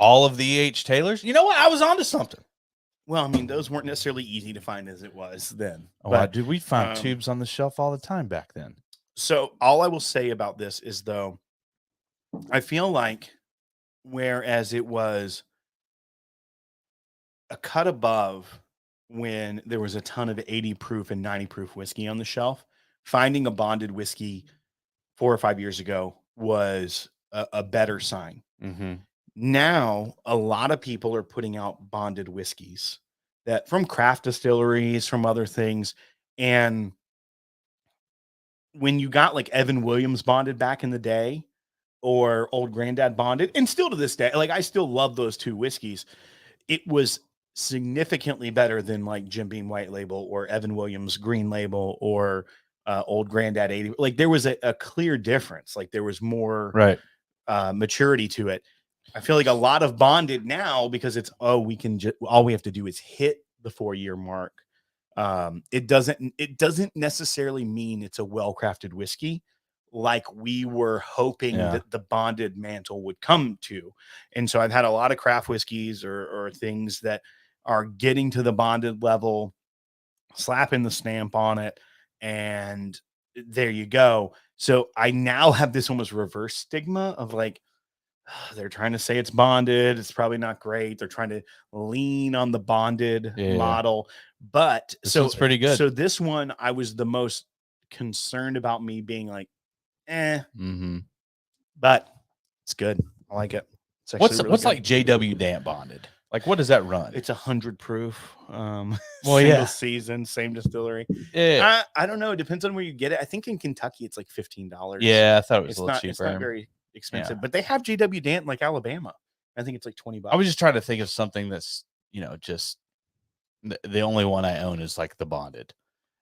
All of the E.H. Taylors. You know what? I was onto something. Well, I mean, those weren't necessarily easy to find as it was then. Oh, but, dude, we found tubes on the shelf all the time back then. So all I will say about this is, though, I feel like whereas it was a cut above when there was a ton of 80 proof and 90 proof whiskey on the shelf, finding a bonded whiskey 4 or 5 years ago was a better sign. Now, a lot of people are putting out bonded whiskeys that from craft distilleries, from other things. And when you got like Evan Williams bonded back in the day, or Old Granddad bonded, and still to this day, like I still love those two whiskeys, it was significantly better than like Jim Beam White Label or Evan Williams Green Label or Old Granddad 80. Like there was a clear difference. Like there was more maturity to it. I feel like a lot of bonded now, because it's, all we have to do is hit the 4-year mark. It doesn't necessarily mean it's a well-crafted whiskey like we were hoping that the bonded mantle would come to. And so I've had a lot of craft whiskeys or things that are getting to the bonded level, slapping the stamp on it, and there you go. So I now have this almost reverse stigma of like, they're trying to say it's bonded. It's probably not great. They're trying to lean on the bonded model, but it's pretty good. So this one, I was the most concerned about me being like, but it's good. I like it. What's like JW Damp bonded? Like, what does that run? It's 100 proof. Single season, same distillery. I don't know. It depends on where you get it. I think in Kentucky it's like $15. Yeah, I thought it was a little cheaper. It's not very expensive, but they have JW Dant in like Alabama. I think it's like $20. I was just trying to think of something that's, just the only one I own is like the bonded,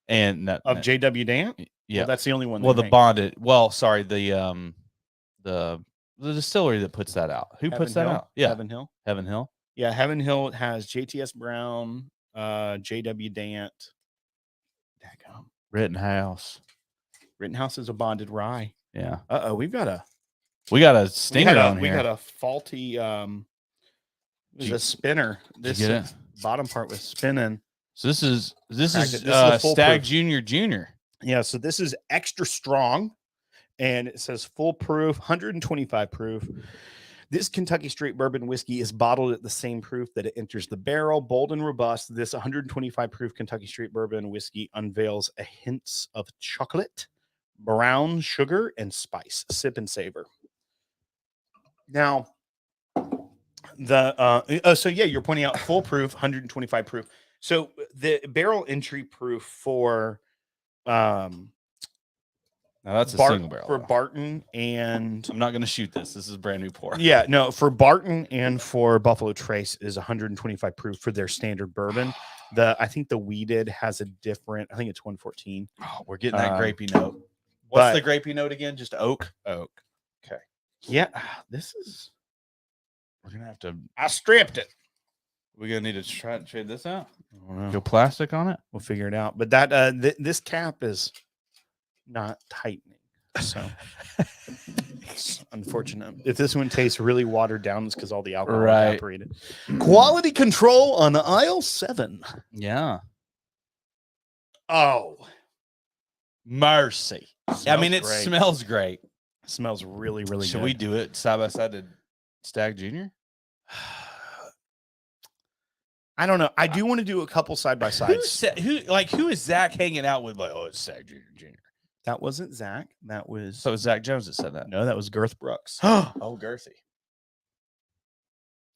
and JW Dant. Yeah, well, that's the only one. Well, the bonded. Well, sorry, the distillery that puts that out. Who puts that out? Yeah, Heaven Hill. Heaven Hill. Yeah, Heaven Hill has JTS Brown, JW Dant. Rittenhouse. Rittenhouse is a bonded rye. Yeah. We got a stinger on here. We got a faulty a spinner. This bottom part was spinning. So this is Stag Junior. Yeah, so this is extra strong, and it says full proof, 125 proof. This Kentucky straight bourbon whiskey is bottled at the same proof that it enters the barrel, bold and robust. This 125 proof Kentucky straight bourbon whiskey unveils a hints of chocolate, brown sugar, and spice. Sip and savor. Now, you're pointing out full proof, 125 proof. So the barrel entry proof for now that's a single barrel for Barton, and I'm not going to shoot this. This is brand new pour. Yeah, no, for Barton and for Buffalo Trace is 125 proof for their standard bourbon. I think the Weeded has a different. I think it's 114. Oh, we're getting that grapey note. What's the grapey note again? Just oak. Okay. Yeah, we're gonna have to. I stripped it. We're gonna need to try to trade this out. Go plastic on it. We'll figure it out. But that this cap is not tightening, so it's unfortunate. If this one tastes really watered down, it's because all the alcohol evaporated. Quality control on aisle 7. Yeah. Oh, mercy! I mean, it smells great. It smells really, really good. Should we do it side by side to Stag Junior? I don't know. I do want to do a couple side by sides. Who is Zach hanging out with? Like, it's Stag Junior. That wasn't Zach. That was so it was Zach Jones that said that. No, that was Girth Brooks. Oh, Girthy.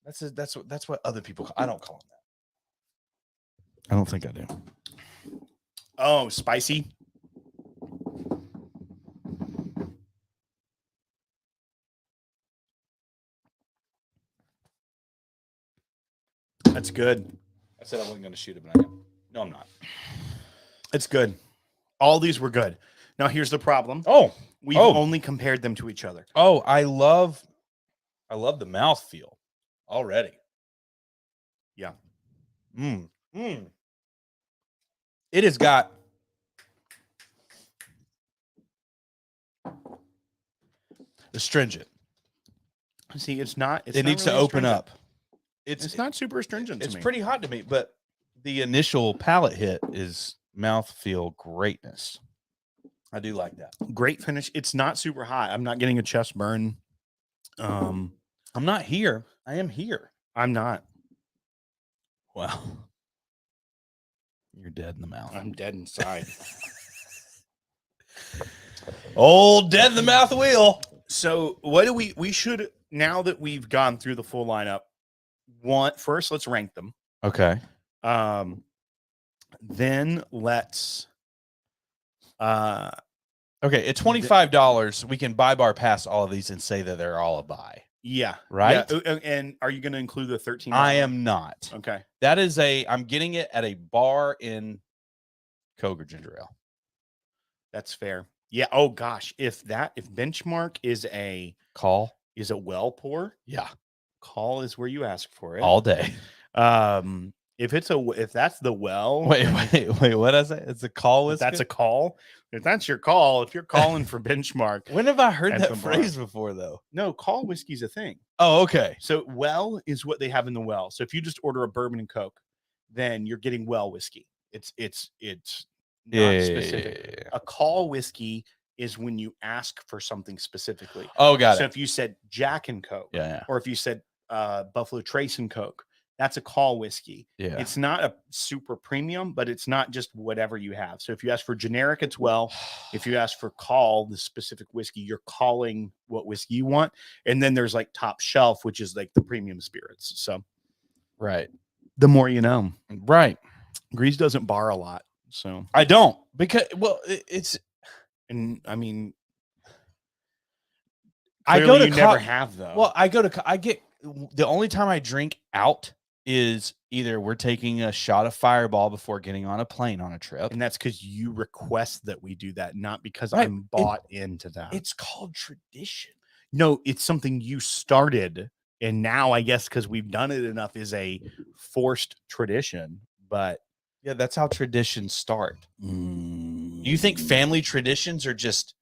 That's what other people call. I don't call him that. I don't think I do. Oh, spicy. That's good. I said I wasn't going to shoot it, but I am. No, I'm not. It's good. All these were good. Now here's the problem. We've only compared them to each other. I love the mouthfeel already. Yeah. It has got astringent. See, it's not. It needs to open up. It's not super astringent. It's pretty hot to me, but the initial palate hit is mouthfeel greatness. I do like that. Great finish. It's not super hot. I'm not getting a chest burn. I'm not here. I am here. I'm not. Wow. You're dead in the mouth. I'm dead inside. Old dead in the mouth wheel. So what do we should, now that we've gone through the full lineup, first let's rank them. Okay. Then let's okay, at $25, we can buy bar pass all of these and say that they're all a buy. Yeah. Right? Yeah. And are you going to include the 13? I am not. Okay. That is I'm getting it at a bar in Koger Ginger Ale. That's fair. Yeah. Oh gosh. If Benchmark is a well pour. Yeah. Call is where you ask for it. All day. If that's the well. Wait, what is it? It's a call whiskey? That's a call. If that's your call, if you're calling for Benchmark. When have I heard that phrase before, though? No, call whiskey's a thing. Oh, okay. So well is what they have in the well. So if you just order a bourbon and Coke, then you're getting well whiskey. It's not specific. Yeah. A call whiskey is when you ask for something specifically. Oh, got it. So if you said Jack and Coke, or if you said Buffalo Trace and Coke, that's a call whiskey. Yeah. It's not a super premium, but it's not just whatever you have. So if you ask for generic, it's well. If you ask for call, the specific whiskey, you're calling what whiskey you want. And then there's like top shelf, which is like the premium spirits. So right. The more you know. Right. GREEZE doesn't bar a lot. So I don't, because it's, and I mean, I go to never have though. Well, I get the only time I drink out is either we're taking a shot of Fireball before getting on a plane on a trip. And that's because you request that we do that, not because I'm bought into that. It's called tradition. No, it's something you started. And now I guess because we've done it enough is a forced tradition. But yeah, that's how traditions start. You think family traditions are just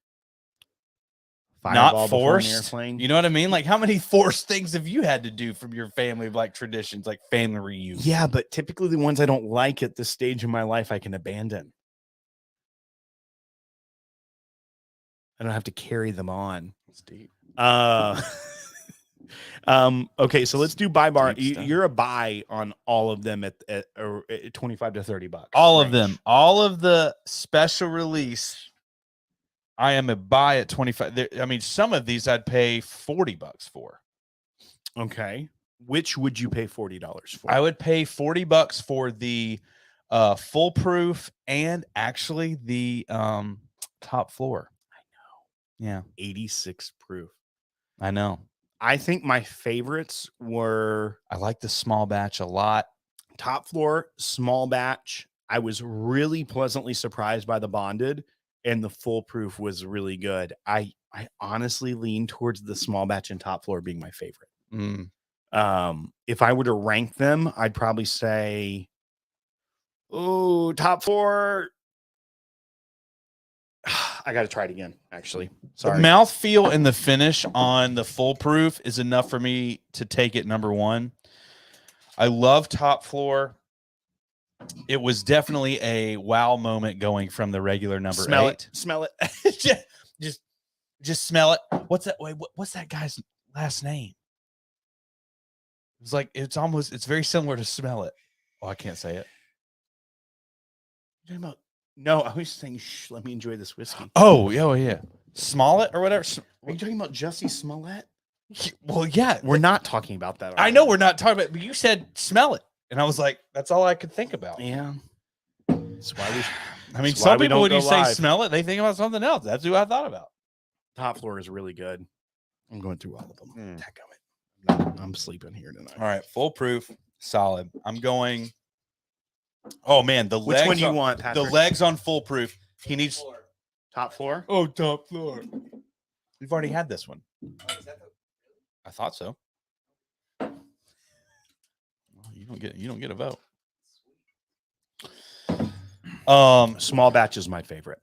not forced? You know what I mean? Like, how many forced things have you had to do from your family, like traditions, like family reunions? Yeah, but typically the ones I don't like at this stage in my life, I can abandon. I don't have to carry them on. That's deep. Okay, so let's do buy bar. You're a buy on all of them at $25 to $30. All of them, all of the special release. I am a buy at 25. I mean, some of these I'd pay $40 for. Okay. Which would you pay $40 for? I would pay $40 for the foolproof and actually the top floor. I know. Yeah. 86 proof. I know. I think my favorites were. I like the small batch a lot. Top floor, small batch. I was really pleasantly surprised by the bonded. And the foolproof was really good. I honestly lean towards the small batch and top floor being my favorite. If I were to rank them, I'd probably say, top four. I got to try it again, actually. Sorry. The mouthfeel and the finish on the foolproof is enough for me to take it number one. I love top floor. It was definitely a wow moment going from the regular number 8. Smell it. just smell it. What's that? Wait, what's that guy's last name? It's like, it's very similar to Smell It. Oh, I can't say it. You're talking about, no, I was saying, let me enjoy this whiskey. Oh, yeah. Smollett or whatever. Are you talking about Jussie Smollett? Well, yeah. We're not talking about that. I know we're not talking about it, but you said Smell It. And I was like, that's all I could think about. Yeah. That's why I mean, some people, when you say smell it, they think about something else. That's who I thought about. Top floor is really good. I'm going through all of them. I'm sleeping here tonight. All right. Foolproof. Solid. I'm going. Oh man, the Which legs. one do you want, Patrick? The legs on foolproof. He needs top floor. Oh, top floor. We've already had this one. I thought so. Well, you don't get a vote. Small batch is my favorite.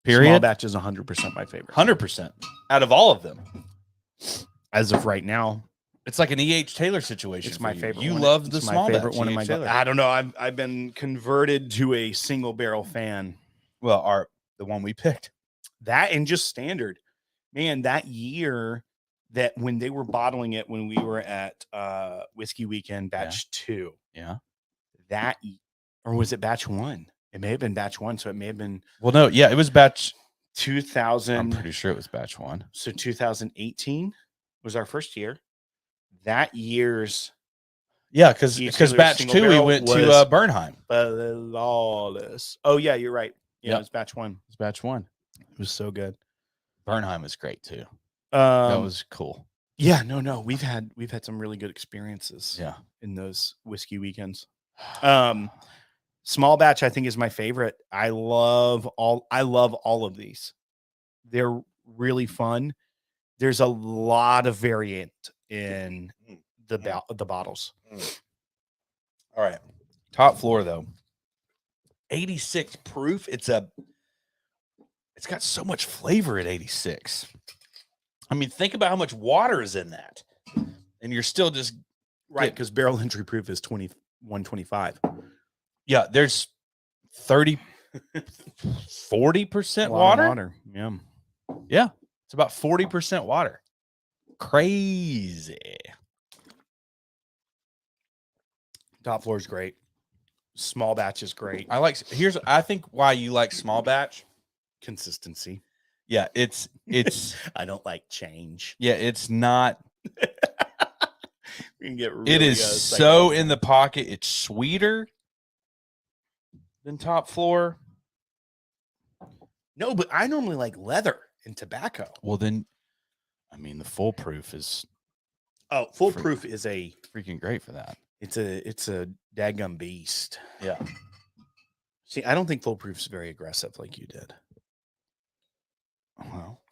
Period. Small batch is 100% my favorite. 100% out of all of them. As of right now, it's like an E.H. Taylor situation. It's my favorite. You love the small favorite batch. One of my. I don't know. I've been converted to a single barrel fan. Well, the one we picked. That and just standard. Man, that year that when they were bottling it when we were at Whiskey Weekend batch 2. Yeah. That or was it batch 1? It may have been batch 1, so it may have been. Well, no, yeah, it was batch 2000. I'm pretty sure it was batch 1. So 2018 was our first year. That year's because batch 2 we went to Bernheim. Flawless. Oh yeah, you're right. Yeah, It was batch 1. It was batch 1. It was so good. Bernheim was great too. That was cool. Yeah, no, we've had some really good experiences. Yeah, in those whiskey weekends. Small batch I think is my favorite. I love all of these. They're really fun. There's a lot of variant in the bottles. All right. Top floor though. 86 proof. It's got so much flavor at 86. I mean, think about how much water is in that. And you're still just right because barrel entry proof is 125. Yeah, there's 40% water. Yeah. It's about 40% water. Crazy. Top floor is great. Small batch is great. I think why you like small batch. Consistency. Yeah, it's I don't like change. Yeah, it's not. We can get really, it is so in the pocket. It's sweeter than top floor. No, but I normally like leather and tobacco. Well, then, I mean, the foolproof is. Oh, foolproof is a freaking great for that. It's a daggum beast. Yeah. See, I don't think foolproof's very aggressive like you did.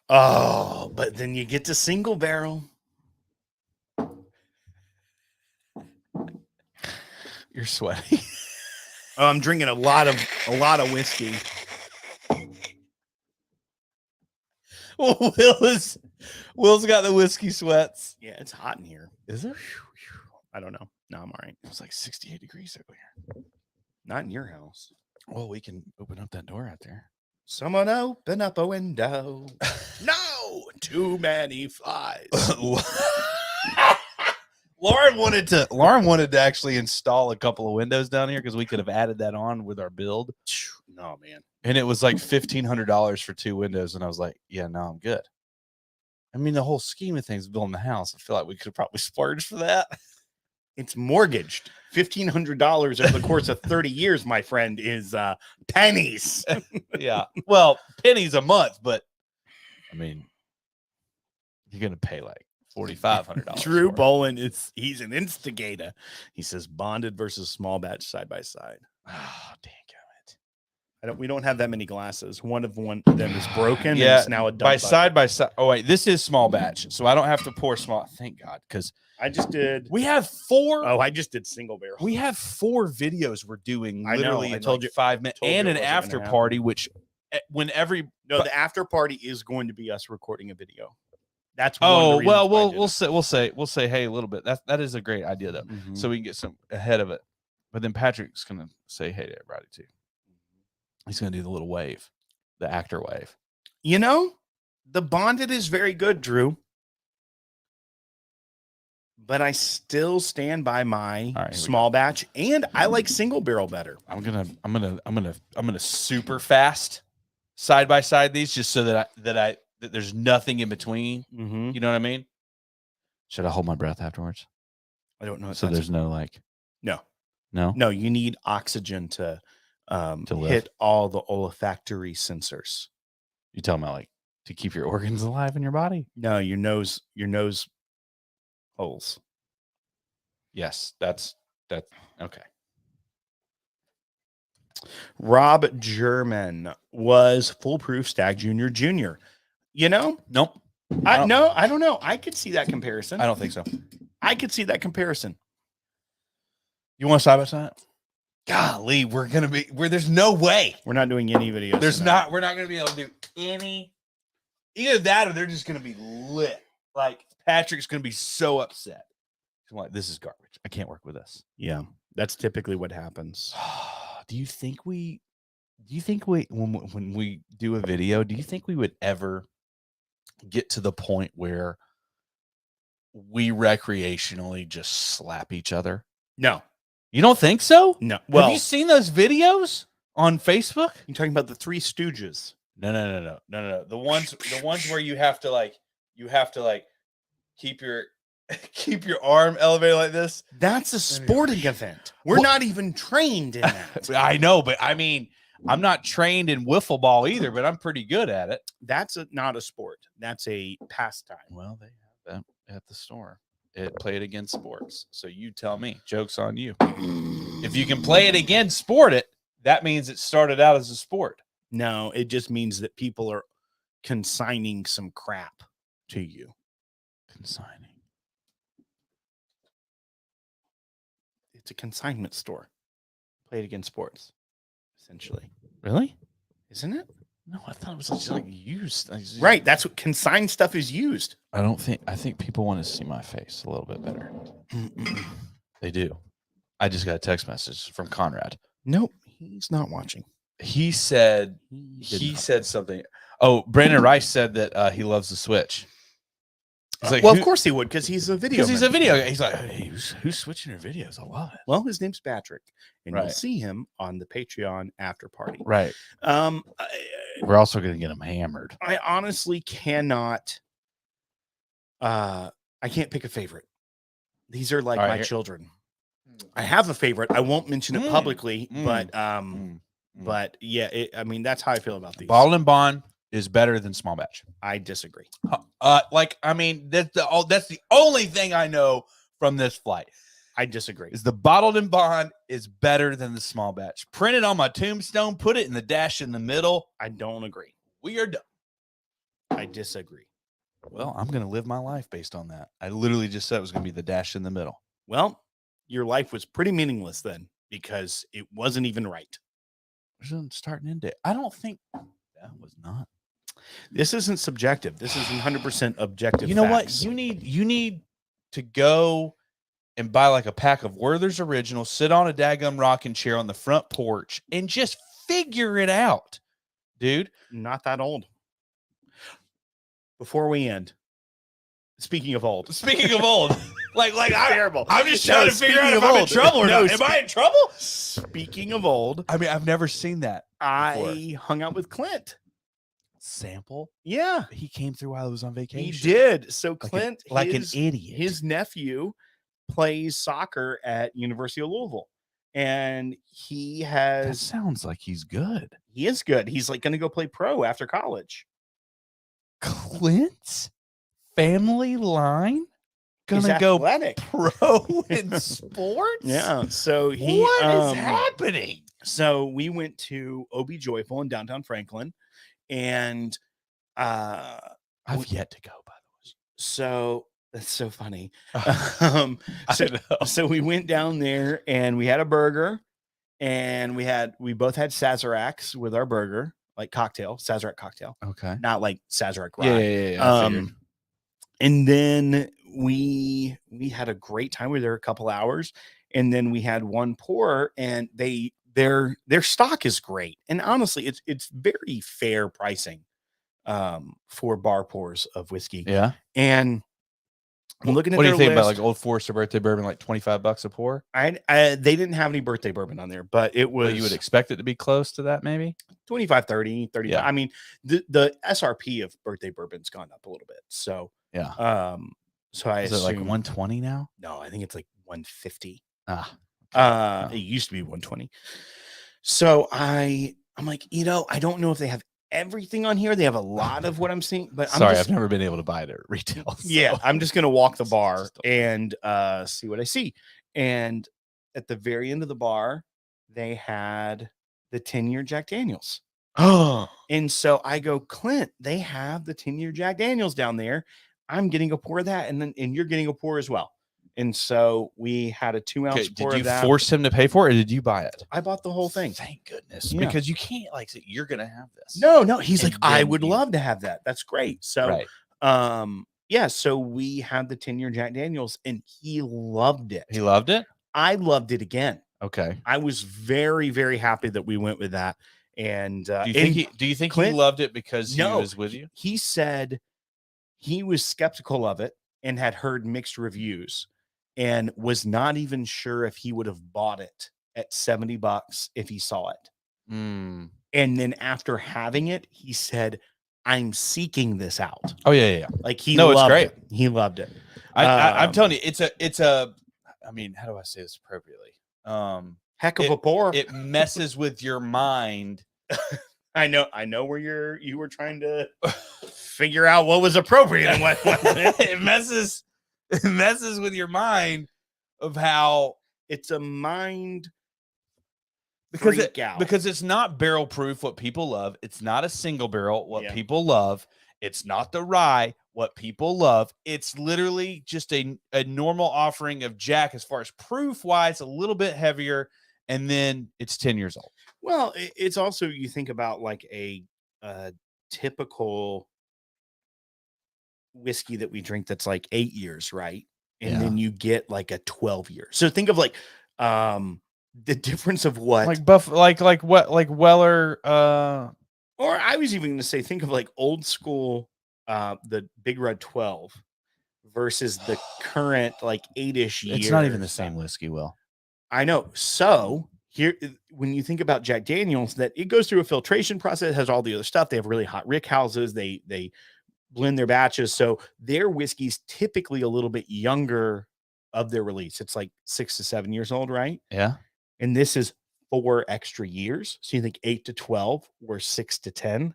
Well, but then you get to single barrel. You're sweaty. I'm drinking a lot of whiskey. Will's got the whiskey sweats. Yeah, it's hot in here. Is it? I don't know. No, I'm all right. It was like 68 degrees over here. Not in your house. Well, we can open up that door out there. Someone open up a window. No, too many flies. Lauren wanted to actually install a couple of windows down here because we could have added that on with our build. No, man. And it was like $1,500 for 2 windows. And I was like, yeah, no, I'm good. I mean, the whole scheme of things building the house, I feel like we could have probably splurged for that. It's mortgaged. $1,500 over the course of 30 years, my friend, is pennies. Yeah. Well, pennies a month, but I mean, you're going to pay like $4,500. Drew Boland he's an instigator. He says bonded versus small batch side by side. Oh, dang it. We don't have that many glasses. One of them is broken. Yeah. And it's now a dump side by side. Oh, wait, this is small batch. So I don't have to pour small. Thank God. Because I just did. We have 4. Oh, I just did single barrel. We have 4 videos we're doing literally in like 5 minutes and an after party, which the after party is going to be us recording a video. That's we'll say, hey, a little bit. That is a great idea though. Mm-hmm. So we can get some ahead of it. But then Patrick's gonna say hey to everybody too. He's gonna do the little wave, the actor wave. You know, the bonded is very good, Drew. But I still stand by my small batch, and I like single barrel better. I'm gonna super fast side by side these just so that there's nothing in between. Mm-hmm. You know what I mean? Should I hold my breath afterwards? I don't know. So there's no like. No. You need oxygen to hit all the olfactory sensors. You tell me like to keep your organs alive in your body? No, your nose holes. Yes, that's That's okay. Rob German was Foolproof Stag Jr. You know? Nope. I don't know. I could see that comparison. I don't think so. I could see that comparison. You want side by side? Golly, we're gonna be where there's no way. We're not doing any videos. We're not gonna be able to do any. Either that or they're just gonna be lit. Like Patrick's gonna be so upset. I'm like, this is garbage. I can't work with this. Yeah, that's typically what happens. Do you think we when we do a video, do you think we would ever get to the point where we recreationally just slap each other? No. You don't think so? No. Well, have you seen those videos on Facebook? You're talking about the Three Stooges. No. The ones where you have to like keep your arm elevated like this. That's a sporting event. We're not even trained in that. I know, but I mean, I'm not trained in wiffle ball either, but I'm pretty good at it. That's not a sport. That's a pastime. Well, they have that at the store. It played against sports. So you tell me. Joke's on you. If you can play it against sport it, that means it started out as a sport. No, it just means that people are consigning some crap to you. Consigning. It's a consignment store. Played against sports, essentially. Really? Isn't it? No, I thought it was just like used. Right. That's what consigned stuff is used. I think people want to see my face a little bit better. They do. I just got a text message from Conrad. Nope. He's not watching. He said something. Oh, Brandon Rice said that he loves the Switch. He's like, well, of course he would, because he's a video. Because he's a video guy. He's like, hey, who's switching your videos? I love it. Well, his name's Patrick, and Right. you'll see him on the Patreon after party. Right. We're also going to get him hammered. I honestly cannot. I can't pick a favorite. These are like All right, my here. children. I have a favorite. I won't mention it publicly, but yeah, I mean, that's how I feel about these. Bottled and Bond is better than small batch. I disagree. I mean, that's the only thing I know from this flight. I disagree. Is the Bottled and Bond is better than the small batch. Print it on my tombstone, put it in the dash in the middle. I don't agree. We are done. I disagree. Well, I'm going to live my life based on that. I literally just said it was going to be the dash in the middle. Well, your life was pretty meaningless then, because it wasn't even right. There's a start and end date. I don't think that was not. This isn't subjective. This is 100% objective. You know facts. what? You need to go and buy like a pack of Werther's Original, sit on a daggum rocking chair on the front porch, and just figure it out, dude. Not that old. Before we end, speaking of old, like I'm terrible. I'm just trying to figure out if I'm in trouble or not. Am I in trouble? Speaking of old, I mean, I've never seen that. I hung out with Clint. Sample? Yeah, He came through while I was on vacation. he did. So Clint, like an idiot. his nephew plays soccer at University of Louisville, and That sounds like he's good. he is good. He's like going to go play pro after college. Clint's family line He's gonna go athletic. pro in sports? Yeah. So What is happening? So we went to OB Joyful in downtown Franklin, and I've yet to go, by the so that's so funny. way. So we went down there and we had a burger, and we both had Sazeracs with our burger, like Sazerac cocktail, Okay. not like Sazerac rye. Yeah. I figured. And then we had a great time. We were there a couple hours, and then we had one pour, and their stock is great. And honestly, it's very fair pricing for bar pours of whiskey. Yeah. And I'm looking at what do their you think about list. like Old Forester birthday bourbon, like $25 a pour? They didn't have any birthday bourbon on there, but it was Well, you would expect it to be close to that, maybe. 25, 30, 35. Yeah. I mean, the SRP of birthday bourbon's gone up a little bit. So Yeah. so I Is it like assume- 120 now? No, I think it's like 150. Ah. It used to be 120. So I'm like, I don't know if they have everything on here. They have a lot of what I'm seeing, but Sorry, I've never been able to buy it at retail. Yeah, so- I'm just gonna walk the bar Just don't- and see what I see. And at the very end of the bar, they had the 10-year Jack Daniels. Oh, and so I go, Clint, they have the 10-year Jack Daniels down there. I'm getting a pour of that, and you're getting a pour as well. And so we had a 2-ounce pour. Did you of that. force him to pay for it, or did you buy it? I bought the whole thing. Thank goodness, Yeah. because you can't like say you're gonna have this. No, he's like, I would love to have that. That's great. So, right. So we had the 10-year Jack Daniels, and he loved it. He loved it. I loved it again. Okay. I was very, very happy that we went with that. And do you think Clint, he loved it because he was with you? He said he was skeptical of it and had heard mixed reviews and was not even sure if he would have bought it at $70 if he saw it. Mm. And then after having it, he said, I'm seeking this out. Oh, yeah. Like he loved it's great. it. He loved it. I'm telling you, it's a, I mean, how do I say this appropriately? Heck of a pour. It messes with your mind. I know where you were trying to figure out what was appropriate and what wasn't. It messes with your mind of how it's a mind because because it's not barrel proof what people love. It's not a single barrel what people love. It's not the rye what people love. It's literally just a normal offering of Jack as far as proof wise, a little bit heavier, and then it's 10 years old. Well, it's also, you think about like a typical whiskey that we drink that's like 8 years, right? And then you get like a 12 year. So think of like the difference of what like Weller or I was even going to say, think of like old school the Big Red 12 versus the current like 8-ish years. It's not even the same whiskey, Will. I know. So here, when you think about Jack Daniels, that it goes through a filtration process, has all the other stuff. They have really hot rick houses. They blend their batches. So their whiskey's typically a little bit younger of their release. It's like 6 to 7 years old, right? Yeah. And this is 4 extra years. So you think 8 to 12 or 6 to 10.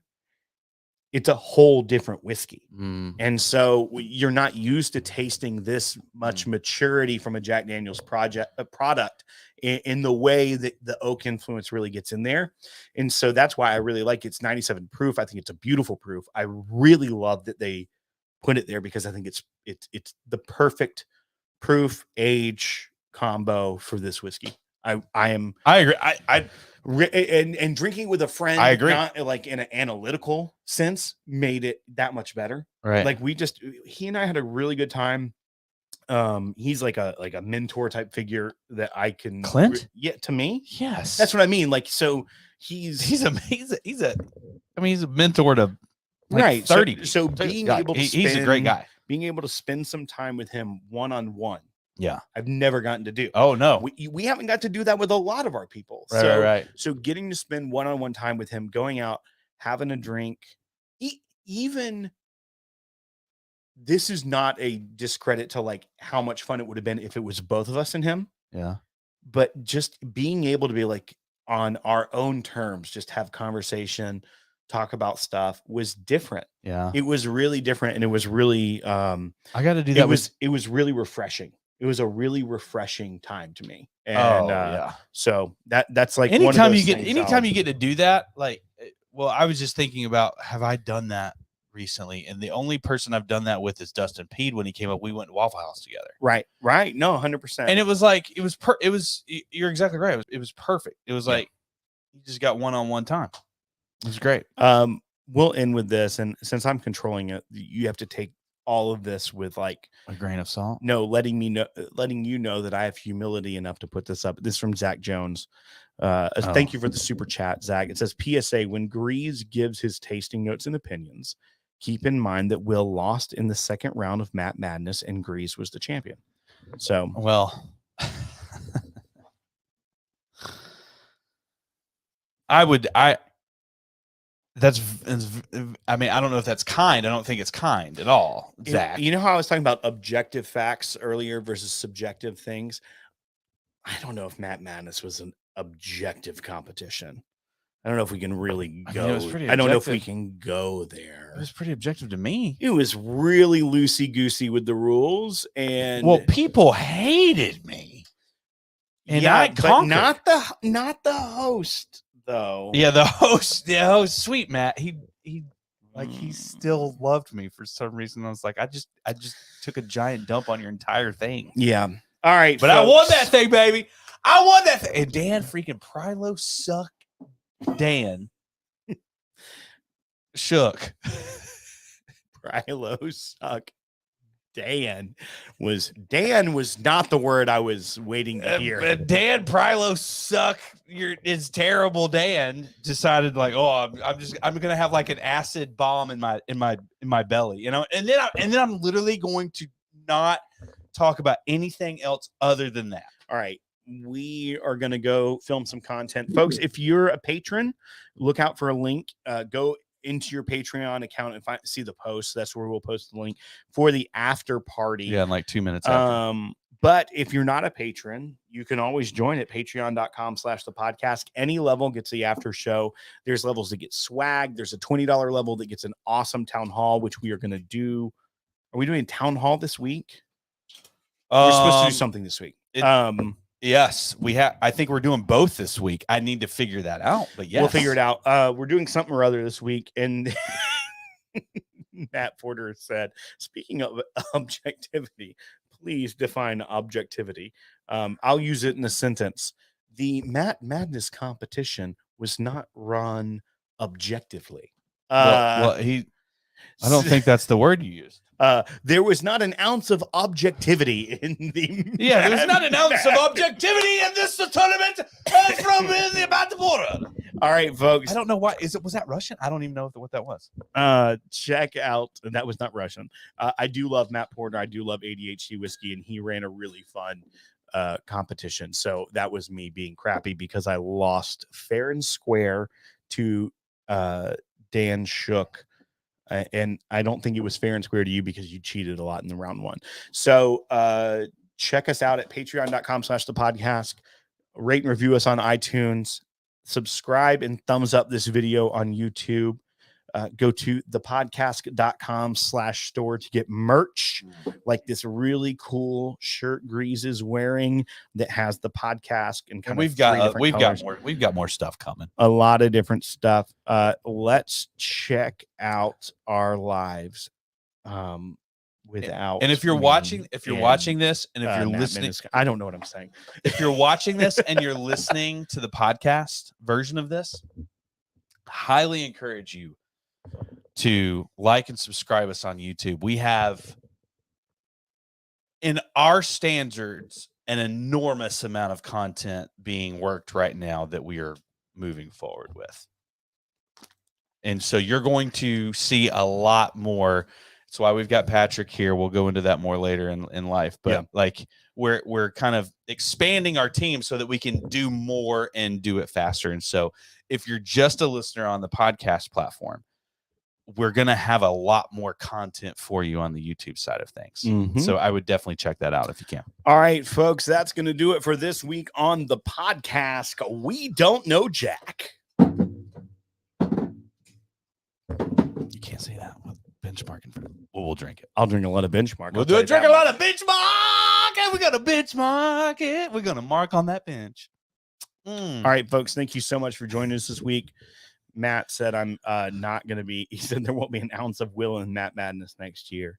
It's a whole different whiskey. And so you're not used to tasting this much maturity from a Jack Daniels product in the way that the oak influence really gets in there. And so that's why I really like it. It's 97 proof. I think it's a beautiful proof. I really love that they put it there because I think it's the perfect proof age combo for this whiskey. I agree. And drinking with a friend, I agree. Not like in an analytical sense, made it that much better. Right. Like he and I had a really good time. He's like a mentor type figure that I can. Clint? To me, yes, that's what I mean. Like, so he's a mentor to like right 30. So being able to he's a great guy. Being able to spend some time with him one-on-one. Yeah, I've never gotten to do. Oh no, we haven't got to do that with a lot of our people. Right. So getting to spend one-on-one time with him, going out, having a drink, even this is not a discredit to like how much fun it would have been if it was both of us and him. Yeah, but just being able to be like on our own terms, just have conversation, talk about stuff was different. Yeah, it was really different, and it was really I got to do that. It was really refreshing. It was a really refreshing time to me. And so that's like anytime you get to do that, like, well, I was just thinking about, have I done that recently? And the only person I've done that with is Dustin Peed. When he came up, we went to Waffle House together. Right. No, 100%. And it was like, you're exactly right. It was perfect. It was like, you just got one-on-one time. It was great. We'll end with this. And since I'm controlling it, you have to take all of this with like a grain of salt. No, letting you know that I have humility enough to put this up. This is from Zach Jones. Thank you for the super chat, Zach. It says, PSA, when GREEZE gives his tasting notes and opinions, keep in mind that Will lost in the second round of Matt Madness and GREEZE was the champion. So, well, I mean, I don't know if that's kind. I don't think it's kind at all, Zach. You know how I was talking about objective facts earlier versus subjective things? I don't know if Matt Madness was an objective competition. I don't know if we can really go. I don't know if we can go there. It was pretty objective to me. It was really loosey-goosey with the rules. And well, people hated me. And yeah, I conquered. Not the host though. Yeah, the host, sweet Matt. He like he still loved me for some reason. I was like, I just took a giant dump on your entire thing. Yeah. All right, but folks. I won that thing, baby. I won that thing. And Dan freaking Prylo suck. Dan shook. Prylo suck. Dan was not the word I was waiting to hear. Dan Prylo suck. It's terrible. Dan decided like, oh, I'm gonna have like an acid bomb in my belly, you know, and then I'm literally going to not talk about anything else other than that. All right. We are going to go film some content, folks. If you're a patron, look out for a link. Go into your Patreon account and see the post. That's where we'll post the link for the after party. Yeah, in like 2 minutes after. But if you're not a patron, you can always join at patreon.com/thepodcast. Any level gets the after show. There's levels that get swag. There's a $20 level that gets an awesome town hall, which we are going to do. Are we doing a town hall this week? We're supposed to do something this week. Yes, we have. I think we're doing both this week. I need to figure that out, but yes, we'll figure it out. We're doing something or other this week. And Matt Porter said, speaking of objectivity, please define objectivity. I'll use it in a sentence. The Matt Madness competition was not run objectively. I don't think that's the word you used. There was not an ounce of objectivity in the. Yeah, there's not an ounce of objectivity in this tournament from about the border. All right, folks. I don't know why. Was that Russian? I don't even know what that was. Check out. That was not Russian. I do love Matt Porter. I do love ADHD whiskey, and he ran a really fun competition. So that was me being crappy because I lost fair and square to Dan Shook. And I don't think it was fair and square to you because you cheated a lot in the round one. So check us out at patreon.com/thepodcast. Rate and review us on iTunes. Subscribe and thumbs up this video on YouTube. Go to thepodcast.com/store to get merch like this really cool shirt GREEZE is wearing that has the podcast and we've got more stuff coming. A lot of different stuff. Let's check out our lives without. And if you're watching this and if you're listening, I don't know what I'm saying. If you're watching this and you're listening to the podcast version of this, highly encourage you to like and subscribe us on YouTube. We have, in our standards, an enormous amount of content being worked right now that we are moving forward with. And so you're going to see a lot more. That's why we've got Patrick here. We'll go into that more later in life. But like we're kind of expanding our team so that we can do more and do it faster. And so if you're just a listener on the podcast platform, we're going to have a lot more content for you on the YouTube side of things. So I would definitely check that out if you can. All right, folks, that's going to do it for this week on the podcast. We don't know Jack. You can't say that. Benchmarking for we'll drink it. I'll drink a lot of benchmark. We'll drink a lot of benchmark. And we're going to benchmark it. We're going to mark on that bench. All right, folks, thank you so much for joining us this week. Matt said I'm not going to be, he said there won't be an ounce of Will and Matt Madness next year.